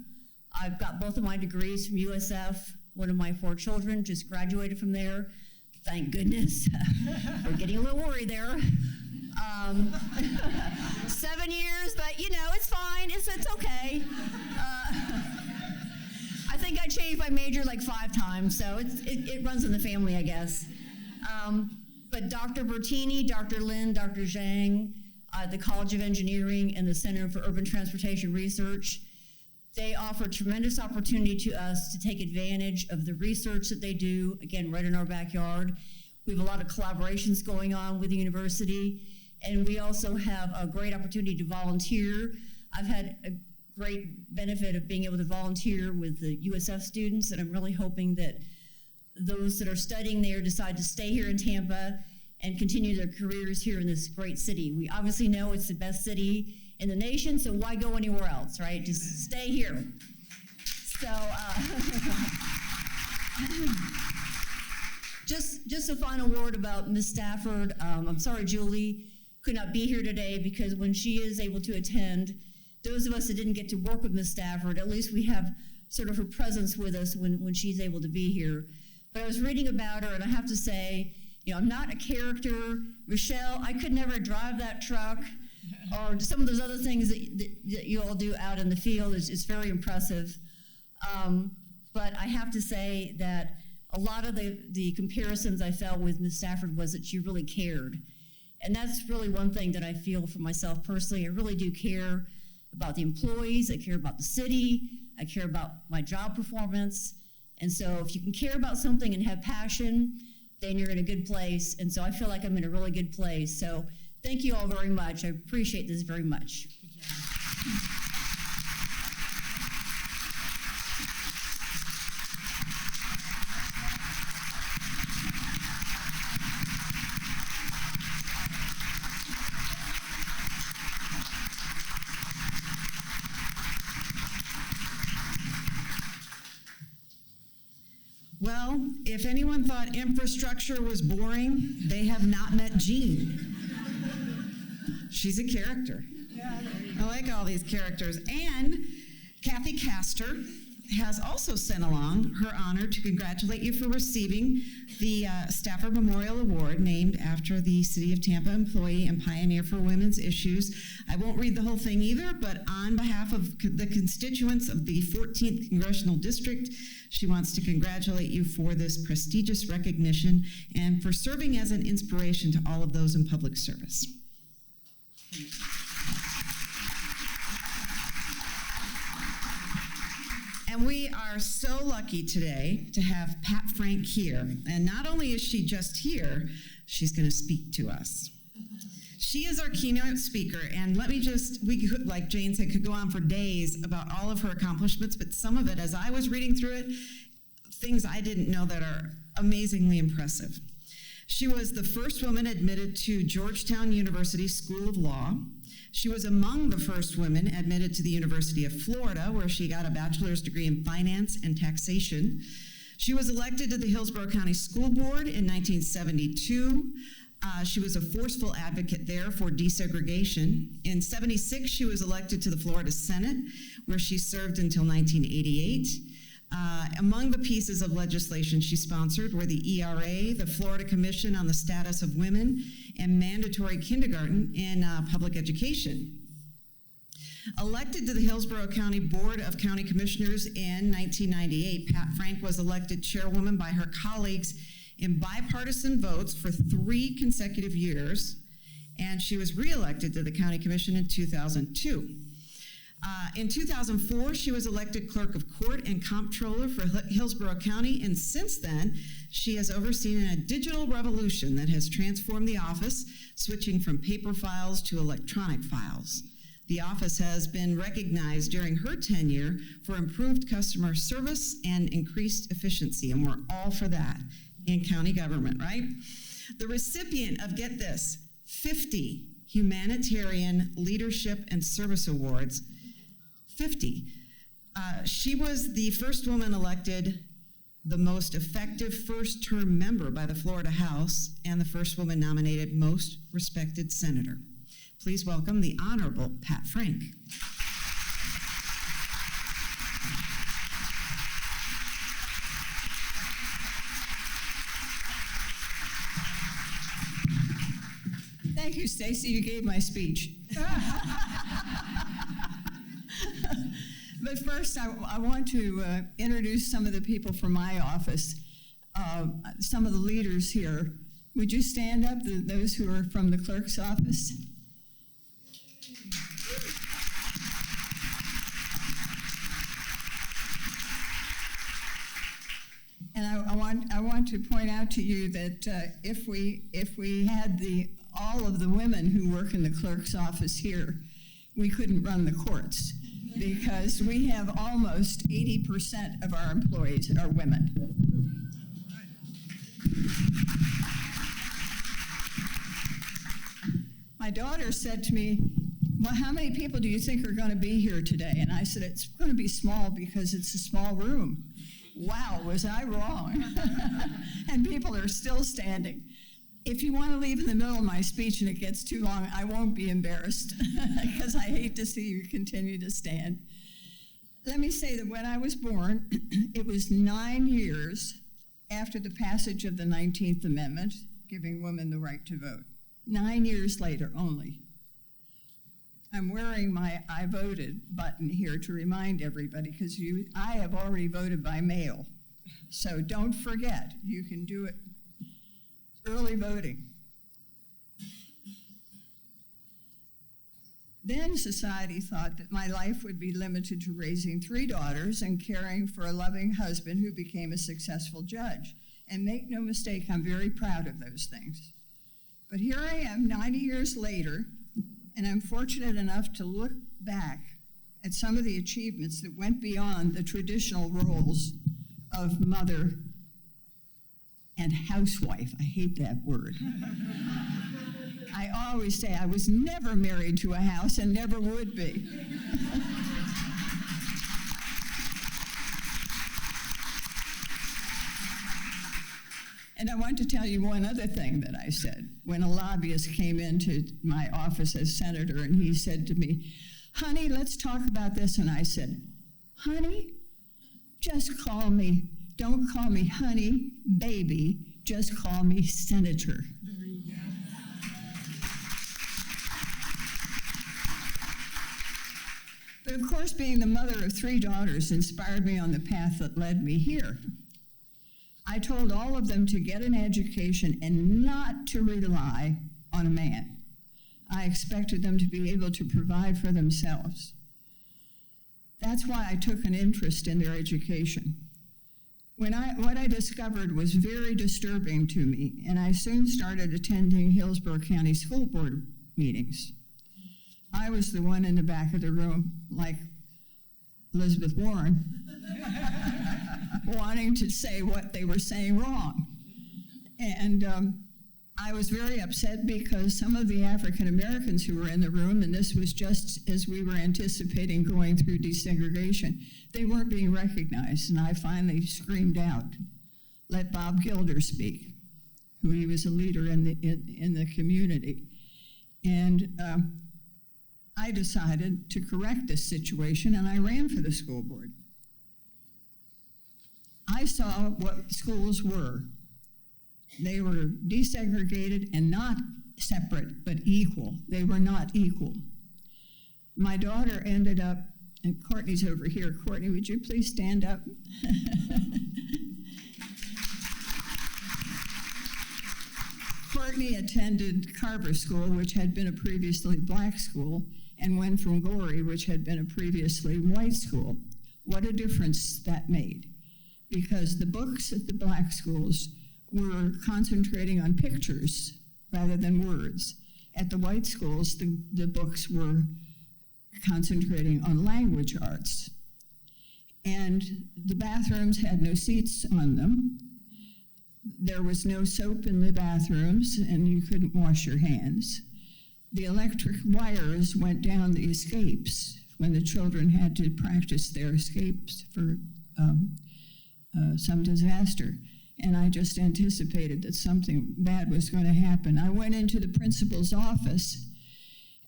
I've got both of my degrees from USF. One of my 4 children just graduated from there. Thank goodness. We're getting a little worried there. 7 years, but you know, it's fine. It's okay. I think I changed my major like 5 times, so it runs in the family, I guess. But Dr. Bertini, Dr. Lin, Dr. Zhang, the College of Engineering, and the Center for Urban Transportation Research, they offer tremendous opportunity to us to take advantage of the research that they do, again, right in our backyard. We have a lot of collaborations going on with the university, and we also have a great opportunity to volunteer. I've had a great benefit of being able to volunteer with the USF students, and I'm really hoping that those that are studying there decide to stay here in Tampa and continue their careers here in this great city. We obviously know it's the best city in the nation, so why go anywhere else, right? Just stay here. So, just a final word about Ms. Stafford. I'm sorry Julie could not be here today, because when she is able to attend, those of us that didn't get to work with Ms. Stafford, at least we have sort of her presence with us when she's able to be here. But I was reading about her, and I have to say, you know, I'm not a character. Michelle, I could never drive that truck, or some of those other things that you all do out in the field is very impressive. But I have to say that a lot of the comparisons I felt with Ms. Stafford was that she really cared. And that's really one thing that I feel for myself personally. I really do care about the employees. I care about the city. I care about my job performance. And so if you can care about something and have passion, then you're in a good place. And so I feel like I'm in a really good place. So thank you all very much. I appreciate this very much. Well, if anyone thought infrastructure was boring, they have not met Jean. She's a character. I like all these characters. And Kathy Castor has also sent along her honor to congratulate you for receiving the Stafford Memorial Award, named after the City of Tampa employee and pioneer for women's issues. I won't read the whole thing either, but on behalf of the constituents of the 14th Congressional District, she wants to congratulate you for this prestigious recognition and for serving as an inspiration to all of those in public service. And we are so lucky today to have Pat Frank here. And not only is she just here, she's going to speak to us. She is our keynote speaker, and let me just, we could, like Jane said, could go on for days about all of her accomplishments, but some of it, as I was reading through it, things I didn't know that are amazingly impressive. She was the first woman admitted to Georgetown University School of Law. She was among the first women admitted to the University of Florida, where she got a bachelor's degree in finance and taxation. She was elected to the Hillsborough County School Board in 1972. She was a forceful advocate there for desegregation. In 76, she was elected to the Florida Senate, where she served until 1988. Among the pieces of legislation she sponsored were the ERA, the Florida Commission on the Status of Women, and mandatory kindergarten in public education. Elected to the Hillsborough County Board of County Commissioners in 1998, Pat Frank was elected chairwoman by her colleagues in bipartisan votes for 3 consecutive years, and she was reelected to the County Commission in 2002. In 2004, she was elected Clerk of Court and Comptroller for Hillsborough County, and since then, she has overseen a digital revolution that has transformed the office, switching from paper files to electronic files. The office has been recognized during her tenure for improved customer service and increased efficiency, and we're all for that in county government, right? The recipient of, get this, 50 Humanitarian Leadership and Service Awards, 50. She was the first woman elected the most effective first-term member by the Florida House and the first woman nominated most respected senator. Please welcome the Honorable Pat Frank. Thank you, Stacy. You gave my speech. But first, I want to introduce some of the people from my office, some of the leaders here. Would you stand up, those who are from the clerk's office? And I want to point out to you that if we had all of the women who work in the clerk's office here, we couldn't run the courts, because we have almost 80% of our employees are women. My daughter said to me, well, how many people do you think are going to be here today? And I said, it's going to be small because it's a small room. Wow, was I wrong? And people are still standing. If you want to leave in the middle of my speech and it gets too long, I won't be embarrassed, because I hate to see you continue to stand. Let me say that when I was born, it was 9 years after the passage of the 19th Amendment, giving women the right to vote. 9 years later only. I'm wearing my I voted button here to remind everybody, because I have already voted by mail. So don't forget, you can do it. Early voting. Then society thought that my life would be limited to raising 3 daughters and caring for a loving husband who became a successful judge. And make no mistake, I'm very proud of those things. But here I am 90 years later, and I'm fortunate enough to look back at some of the achievements that went beyond the traditional roles of mother and housewife. I hate that word. I always say I was never married to a house and never would be. And I want to tell you one other thing that I said. When a lobbyist came into my office as senator and he said to me, honey, let's talk about this. And I said, honey, just call me. Don't call me honey, baby, just call me senator. But of course, being the mother of 3 daughters inspired me on the path that led me here. I told all of them to get an education and not to rely on a man. I expected them to be able to provide for themselves. That's why I took an interest in their education. What I discovered was very disturbing to me, and I soon started attending Hillsborough County School Board meetings. I was the one in the back of the room, like Elizabeth Warren, wanting to say what they were saying wrong. And I was very upset because some of the African Americans who were in the room, and this was just as we were anticipating going through desegregation, they weren't being recognized. And I finally screamed out, let Bob Gilder speak, who he was a leader in the community. And I decided to correct this situation, and I ran for the school board. I saw what schools were. They were desegregated and not separate, but equal. They were not equal. My daughter ended up, and Courtney's over here. Courtney, would you please stand up? Courtney attended Carver School, which had been a previously black school, and went from Gorey, which had been a previously white school. What a difference that made. Because the books at the black schools were concentrating on pictures rather than words. At the white schools, the books were concentrating on language arts. And the bathrooms had no seats on them. There was no soap in the bathrooms, and you couldn't wash your hands. The electric wires went down the escapes when the children had to practice their escapes for some disaster. And I just anticipated that something bad was going to happen. I went into the principal's office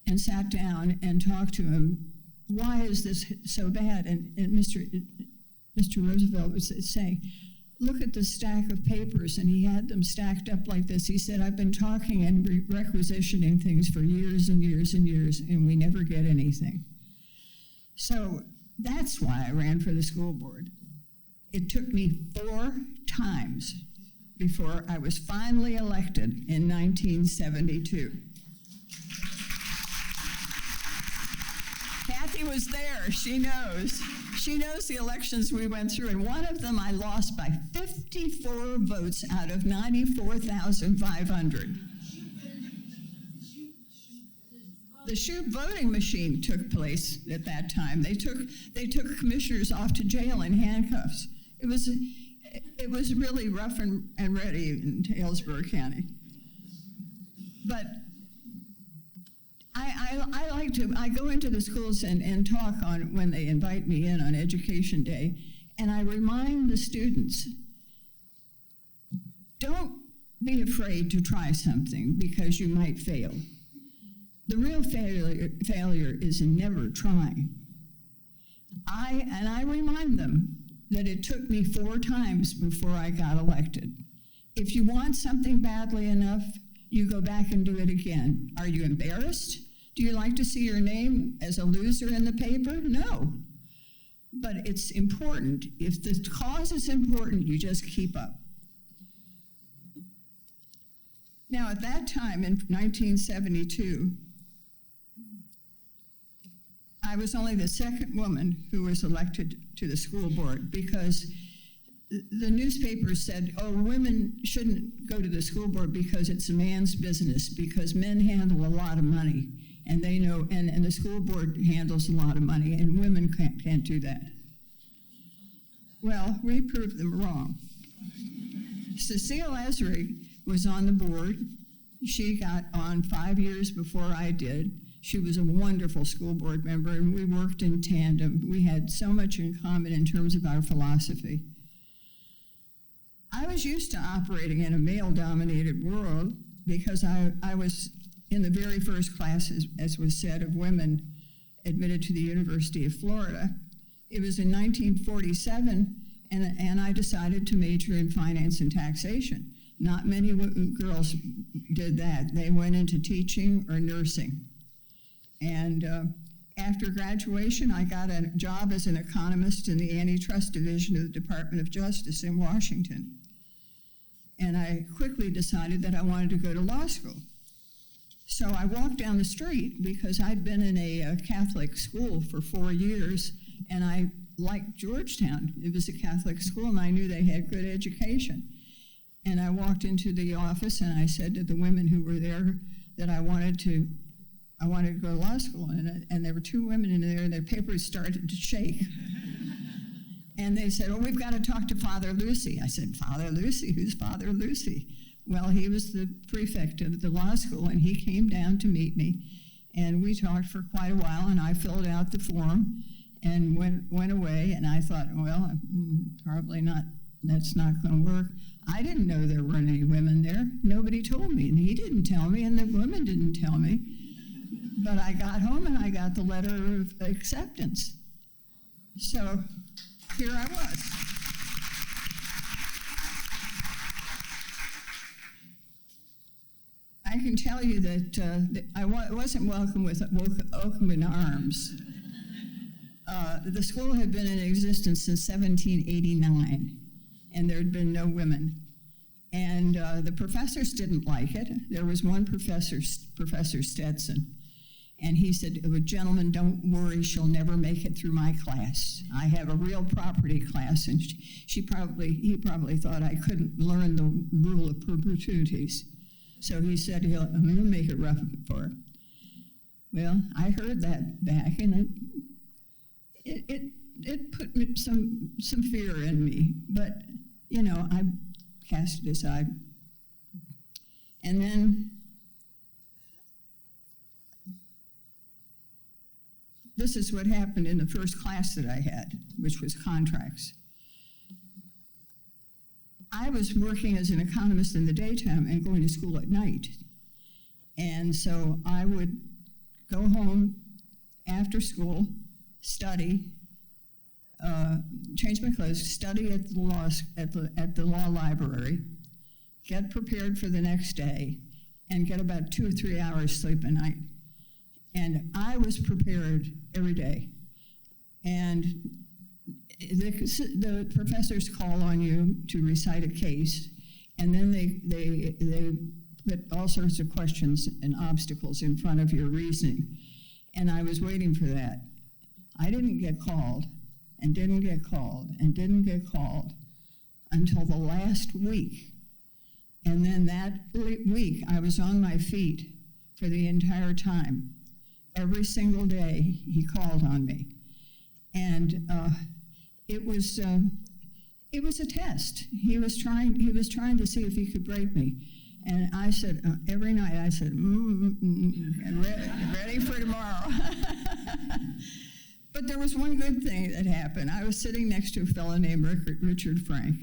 and sat down and talked to him. Why is this so bad? And Mr. Roosevelt was saying, look at the stack of papers, and he had them stacked up like this. He said, I've been talking and requisitioning things for years and years and years, and we never get anything. So that's why I ran for the school board. It took me 4 times before I was finally elected in 1972. Kathy was there, she knows. She knows the elections we went through, and one of them I lost by 54 votes out of 94,500. The shoot voting machine took place at that time. They took commissioners off to jail in handcuffs. It was really rough and ready in Hillsborough County. But I go into the schools and talk on when they invite me in on Education Day, and I remind the students, don't be afraid to try something because you might fail. The real failure is in never trying. I remind them that it took me 4 times before I got elected. If you want something badly enough, you go back and do it again. Are you embarrassed? Do you like to see your name as a loser in the paper? No. But it's important. If the cause is important, you just keep up. Now, at that time in 1972, I was only the second woman who was elected to the school board because the newspapers said, oh, women shouldn't go to the school board because it's a man's business, because men handle a lot of money, and they know, and the school board handles a lot of money, and women can't do that. Well, we proved them wrong. Cecile Esrig was on the board. She got on 5 years before I did. She was a wonderful school board member, and we worked in tandem. We had so much in common in terms of our philosophy. I was used to operating in a male-dominated world because I was in the very first class, as was said, of women admitted to the University of Florida. It was in 1947, and I decided to major in finance and taxation. Not many girls did that. They went into teaching or nursing. And after graduation, I got a job as an economist in the Antitrust Division of the Department of Justice in Washington. And I quickly decided that I wanted to go to law school. So I walked down the street because I'd been in a Catholic school for 4 years, and I liked Georgetown. It was a Catholic school, and I knew they had good education. And I walked into the office, and I said to the women who were there that I wanted to go to law school, and there were 2 women in there, and their papers started to shake. And they said, oh, we've got to talk to Father Lucy. I said, Father Lucy? Who's Father Lucy? Well, he was the prefect of the law school, and he came down to meet me, and we talked for quite a while, and I filled out the form and went away, and I thought, well, probably not, that's not going to work. I didn't know there weren't any women there. Nobody told me, and he didn't tell me, and the women didn't tell me. But I got home, and I got the letter of acceptance. So here I was. I can tell you that I wasn't welcome with open arms. The school had been in existence since 1789, and there had been no women. And the professors didn't like it. There was one professor, Professor Stetson, and he said, oh, gentlemen, don't worry, she'll never make it through my class. I have a real property class, and he probably thought I couldn't learn the rule of perpetuities. So he said, I'm going to make it rough for her. Well, I heard that back, and it put some fear in me, but, you know, I cast it aside. And then this is what happened in the first class that I had, which was contracts. I was working as an economist in the daytime and going to school at night. And so I would go home after school, study, change my clothes, study at the law library, get prepared for the next day, and get about 2 or 3 hours sleep a night. And I was prepared every day. And the professors call on you to recite a case, and then they put all sorts of questions and obstacles in front of your reasoning. And I was waiting for that. I didn't get called, and didn't get called, and didn't get called until the last week. And then that week, I was on my feet for the entire time. Every single day, he called on me. And it was a test. He was trying to see if he could break me. And I said, every night, I said, ready for tomorrow. But there was one good thing that happened. I was sitting next to a fellow named Richard Frank.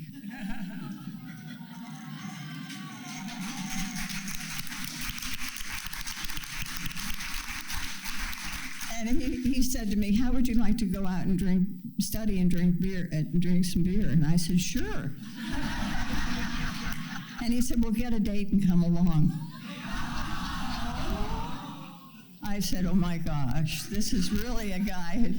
And he said to me, how would you like to go out and study and drink beer, and drink some beer? And I said, sure. And he said, well, get a date and come along. I said, oh my gosh, this is really a guy.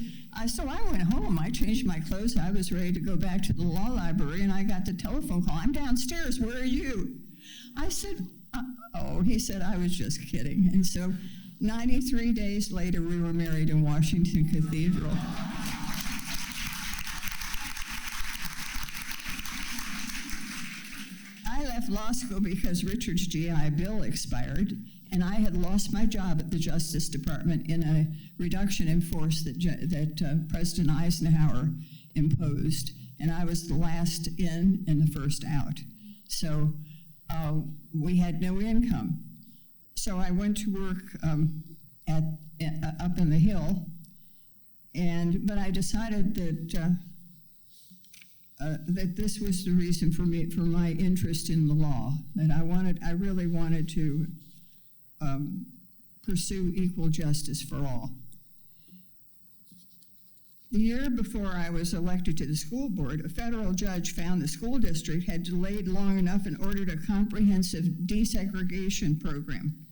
So I went home, I changed my clothes, I was ready to go back to the law library, and I got the telephone call, I'm downstairs, where are you? I said, oh, he said, I was just kidding. And so 93 days later, we were married in Washington Cathedral. I left law school because Richard's GI Bill expired, and I had lost my job at the Justice Department in a reduction in force that President Eisenhower imposed, and I was the last in and the first out. So we had no income. So I went to work up in the Hill, but I decided that this was the reason for my interest in the law, that I really wanted to pursue equal justice for all. The year before I was elected to the school board, a federal judge found the school district had delayed long enough and ordered a comprehensive desegregation program.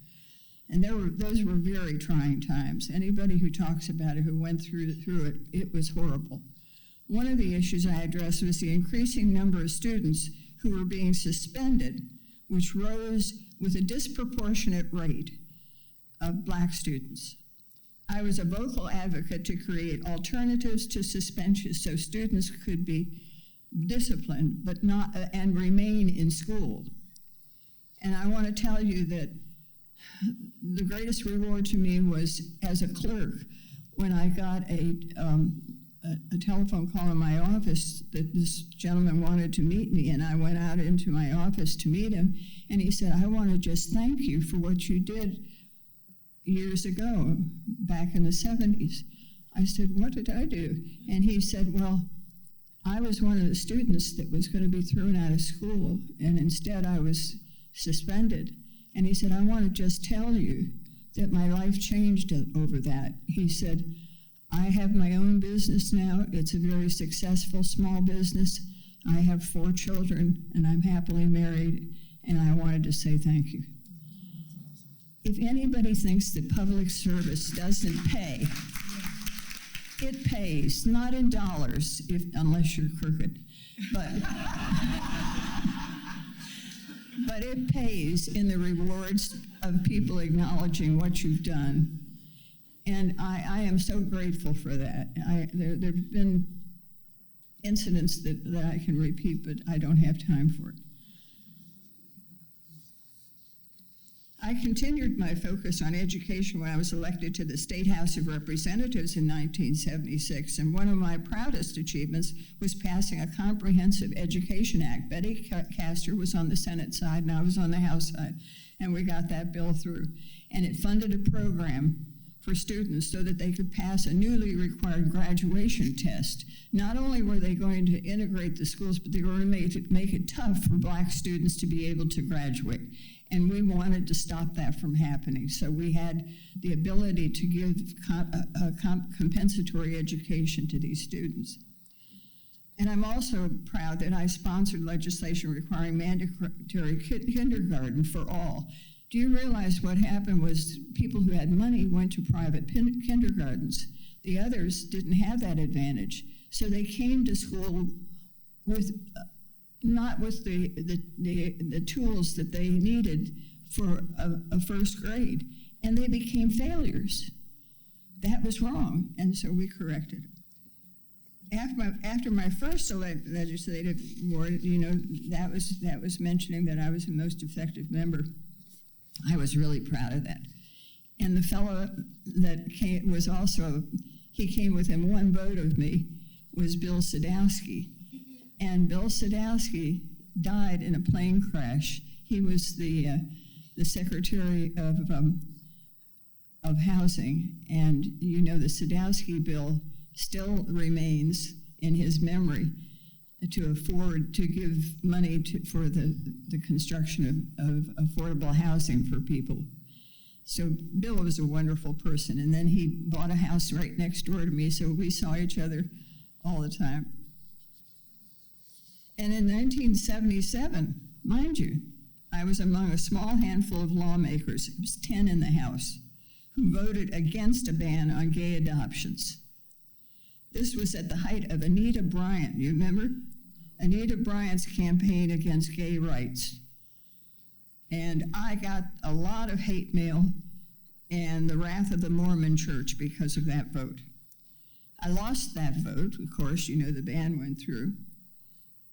And those were very trying times. Anybody who talks about it, who went through it, it was horrible. One of the issues I addressed was the increasing number of students who were being suspended, which rose with a disproportionate rate of Black students. I was a vocal advocate to create alternatives to suspension so students could be disciplined and remain in school. And I want to tell you that the greatest reward to me was as a clerk when I got a telephone call in my office that this gentleman wanted to meet me, and I went out into my office to meet him, and he said, I want to just thank you for what you did years ago, back in the 70s. I said, what did I do? And he said, well, I was one of the students that was going to be thrown out of school, and instead I was suspended. And he said, I want to just tell you that my life changed over that. He said, I have my own business now. It's a very successful small business. I have 4 children, and I'm happily married, and I wanted to say thank you. If anybody thinks that public service doesn't pay, it pays, not in dollars, unless you're crooked, but it pays in the rewards of people acknowledging what you've done. And I am so grateful for that. There have been incidents that I can repeat, but I don't have time for it. I continued my focus on education when I was elected to the State House of Representatives in 1976, and one of my proudest achievements was passing a comprehensive education act. Betty Castor was on the Senate side, and I was on the House side, and we got that bill through. And it funded a program for students so that they could pass a newly required graduation test. Not only were they going to integrate the schools, but they were going to make it tough for Black students to be able to graduate. And we wanted to stop that from happening. So we had the ability to give compensatory education to these students. And I'm also proud that I sponsored legislation requiring mandatory kindergarten for all. Do you realize what happened was people who had money went to private kindergartens. The others didn't have that advantage. So they came to school with not with the tools that they needed for a first grade, and they became failures. That was wrong, and so we corrected it. After my first legislative award, that was mentioning that I was the most effective member. I was really proud of that. And the fellow that came he came within one vote of me, was Bill Sadowski. And Bill Sadowski died in a plane crash. He was the Secretary of Housing, and the Sadowski bill still remains in his memory to afford to give money for the construction of affordable housing for people. So Bill was a wonderful person, and then he bought a house right next door to me, so we saw each other all the time. And in 1977, mind you, I was among a small handful of lawmakers, it was 10 in the House, who voted against a ban on gay adoptions. This was at the height of Anita Bryant, you remember? Anita Bryant's campaign against gay rights. And I got a lot of hate mail and the wrath of the Mormon Church because of that vote. I lost that vote, of course, the ban went through.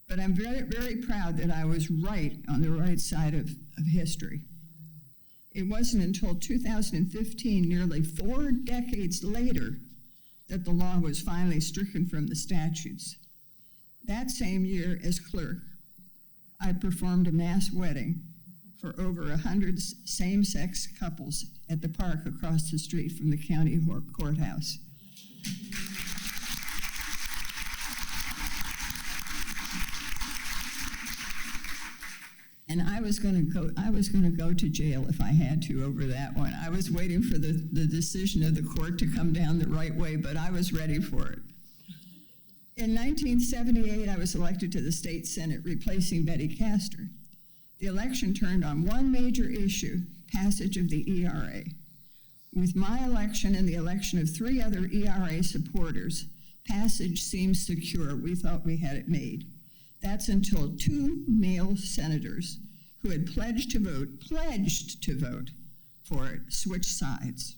But I'm very, very proud that I was right on the right side of history. It wasn't until 2015, nearly 4 decades later, that the law was finally stricken from the statutes. That same year as clerk, I performed a mass wedding for over 100 same-sex couples at the park across the street from the county courthouse. And I was going to go to jail if I had to over that one. I was waiting for the decision of the court to come down the right way, but I was ready for it. In 1978, I was elected to the state senate, replacing Betty Castor. The election turned on one major issue, passage of the ERA. With my election and the election of 3 other ERA supporters, passage seemed secure. We thought we had it made. That's until 2 male senators who had pledged to vote for it, switched sides.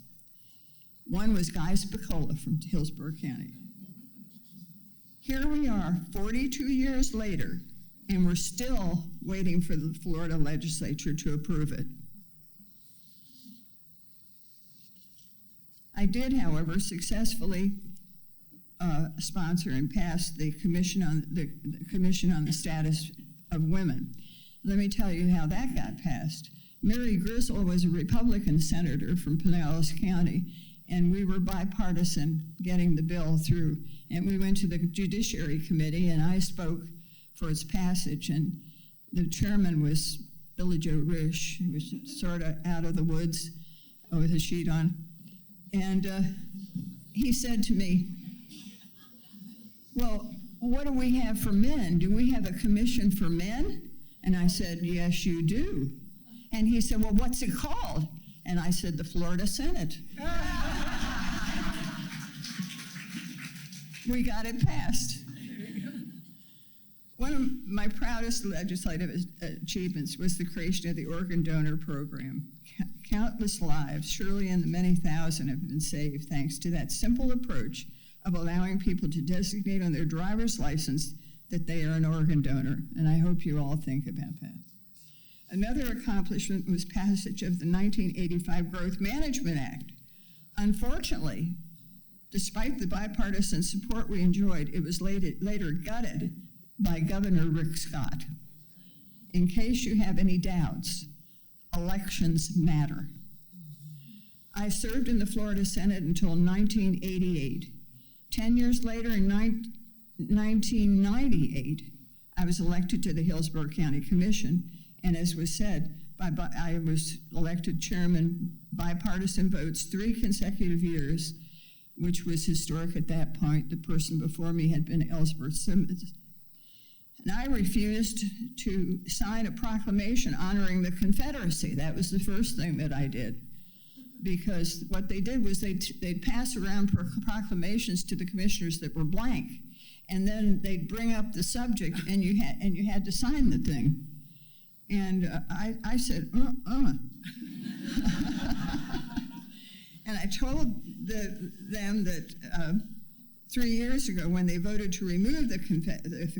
One was Guy Spicola from Hillsborough County. Here we are, 42 years later, and we're still waiting for the Florida legislature to approve it. I did, however, successfully sponsor and pass the Commission on the Status of Women. Let me tell you how that got passed. Mary Grizzle was a Republican senator from Pinellas County, and we were bipartisan getting the bill through. And we went to the Judiciary Committee, and I spoke for its passage, and the chairman was Billy Joe Risch, who was sort of out of the woods with a sheet on. And he said to me, well, what do we have for men? Do we have a commission for men? And I said, yes, you do. And he said, well, what's it called? And I said, the Florida Senate. We got it passed. One of my proudest legislative achievements was the creation of the organ donor program. Countless lives, surely in the many thousand, have been saved thanks to that simple approach of allowing people to designate on their driver's license that they are an organ donor, and I hope you all think about that. Another accomplishment was passage of the 1985 Growth Management Act. Unfortunately, despite the bipartisan support we enjoyed, it was later gutted by Governor Rick Scott. In case you have any doubts, elections matter. I served in the Florida Senate until 1988. 10 years later, in 1998, I was elected to the Hillsborough County Commission, and as was said, I was elected chairman, bipartisan votes, 3 consecutive years, which was historic at that point. The person before me had been Ellsworth Simmons. And I refused to sign a proclamation honoring the Confederacy. That was the first thing that I did. Because what they did was they'd pass around proclamations to the commissioners that were blank. And then they'd bring up the subject, and you had to sign the thing. And I said, And I told them that 3 years ago, when they voted to remove the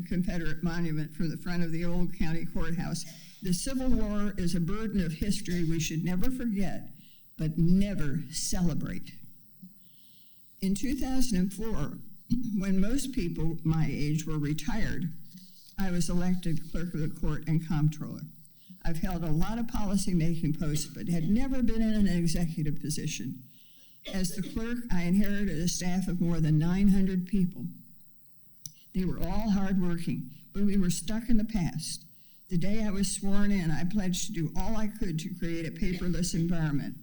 Confederate monument from the front of the old county courthouse, the Civil War is a burden of history we should never forget, but never celebrate. In 2004, when most people my age were retired, I was elected clerk of the court and comptroller. I've held a lot of policy-making posts, but had never been in an executive position. As the clerk, I inherited a staff of more than 900 people. They were all hardworking, but we were stuck in the past. The day I was sworn in, I pledged to do all I could to create a paperless environment.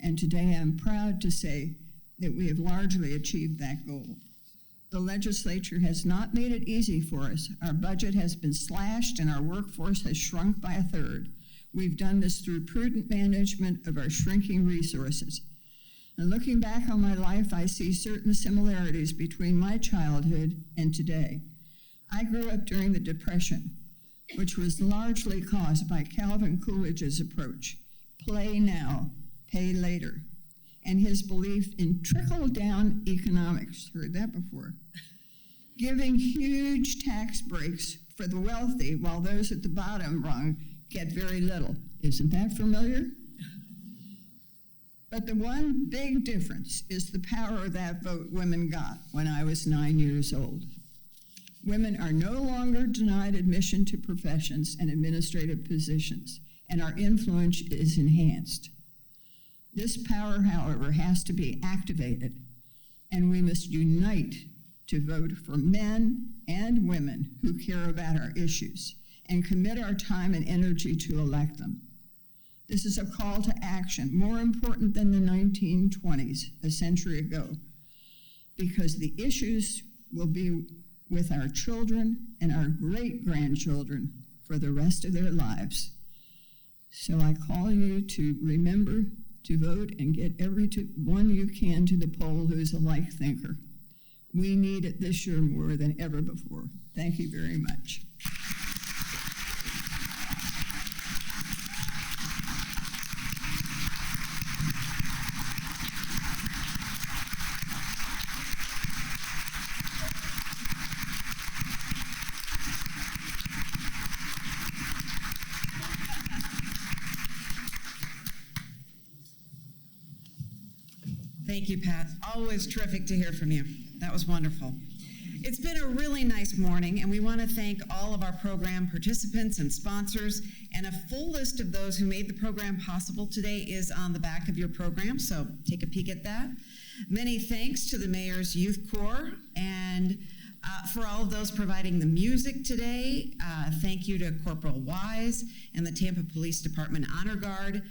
And today I'm proud to say that we have largely achieved that goal. The legislature has not made it easy for us. Our budget has been slashed and our workforce has shrunk by 1/3. We've done this through prudent management of our shrinking resources. And looking back on my life, I see certain similarities between my childhood and today. I grew up during the Depression, which was largely caused by Calvin Coolidge's approach, play now, pay later, and his belief in trickle-down economics, heard that before, giving huge tax breaks for the wealthy while those at the bottom rung get very little. Isn't that familiar? But the one big difference is the power of that vote women got when I was 9 years old. Women are no longer denied admission to professions and administrative positions, and our influence is enhanced. This power, however, has to be activated, and we must unite to vote for men and women who care about our issues and commit our time and energy to elect them. This is a call to action, more important than the 1920s, a century ago, because the issues will be with our children and our great-grandchildren for the rest of their lives. So I call you to remember to vote and get every one you can to the poll who's a like thinker. We need it this year more than ever before. Thank you very much. Thank you, Pat. Always terrific to hear from you. That was wonderful. It's been a really nice morning, and we want to thank all of our program participants and sponsors, and a full list of those who made the program possible today is on the back of your program, so take a peek at that. Many thanks to the Mayor's Youth Corps, and for all of those providing the music today. Thank you to Corporal Wise and the Tampa Police Department Honor Guard.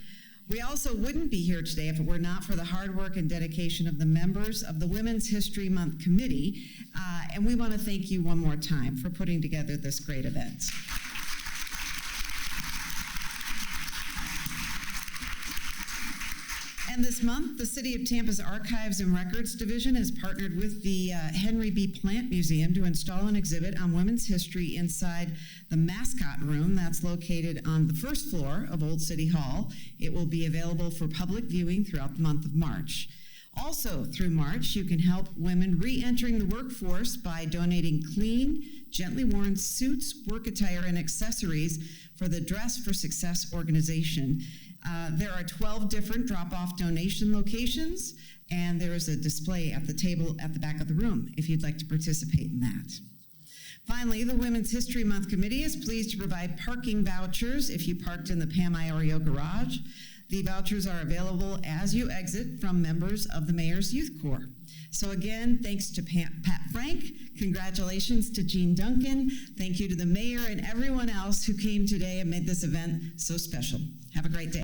We also wouldn't be here today if it were not for the hard work and dedication of the members of the Women's History Month Committee, and we want to thank you one more time for putting together this great event. And this month, the City of Tampa's Archives and Records Division has partnered with the Henry B. Plant Museum to install an exhibit on women's history inside the Mascot Room that's located on the first floor of Old City Hall. It will be available for public viewing throughout the month of March. Also, through March, you can help women re-entering the workforce by donating clean, gently worn suits, work attire, and accessories for the Dress for Success organization. There are 12 different drop-off donation locations, and there is a display at the table at the back of the room if you'd like to participate in that. Finally, the Women's History Month Committee is pleased to provide parking vouchers if you parked in the Pam Iorio garage. The vouchers are available as you exit from members of the Mayor's Youth Corps. So again, thanks to Pat Frank, congratulations to Jean Duncan, thank you to the mayor and everyone else who came today and made this event so special. Have a great day.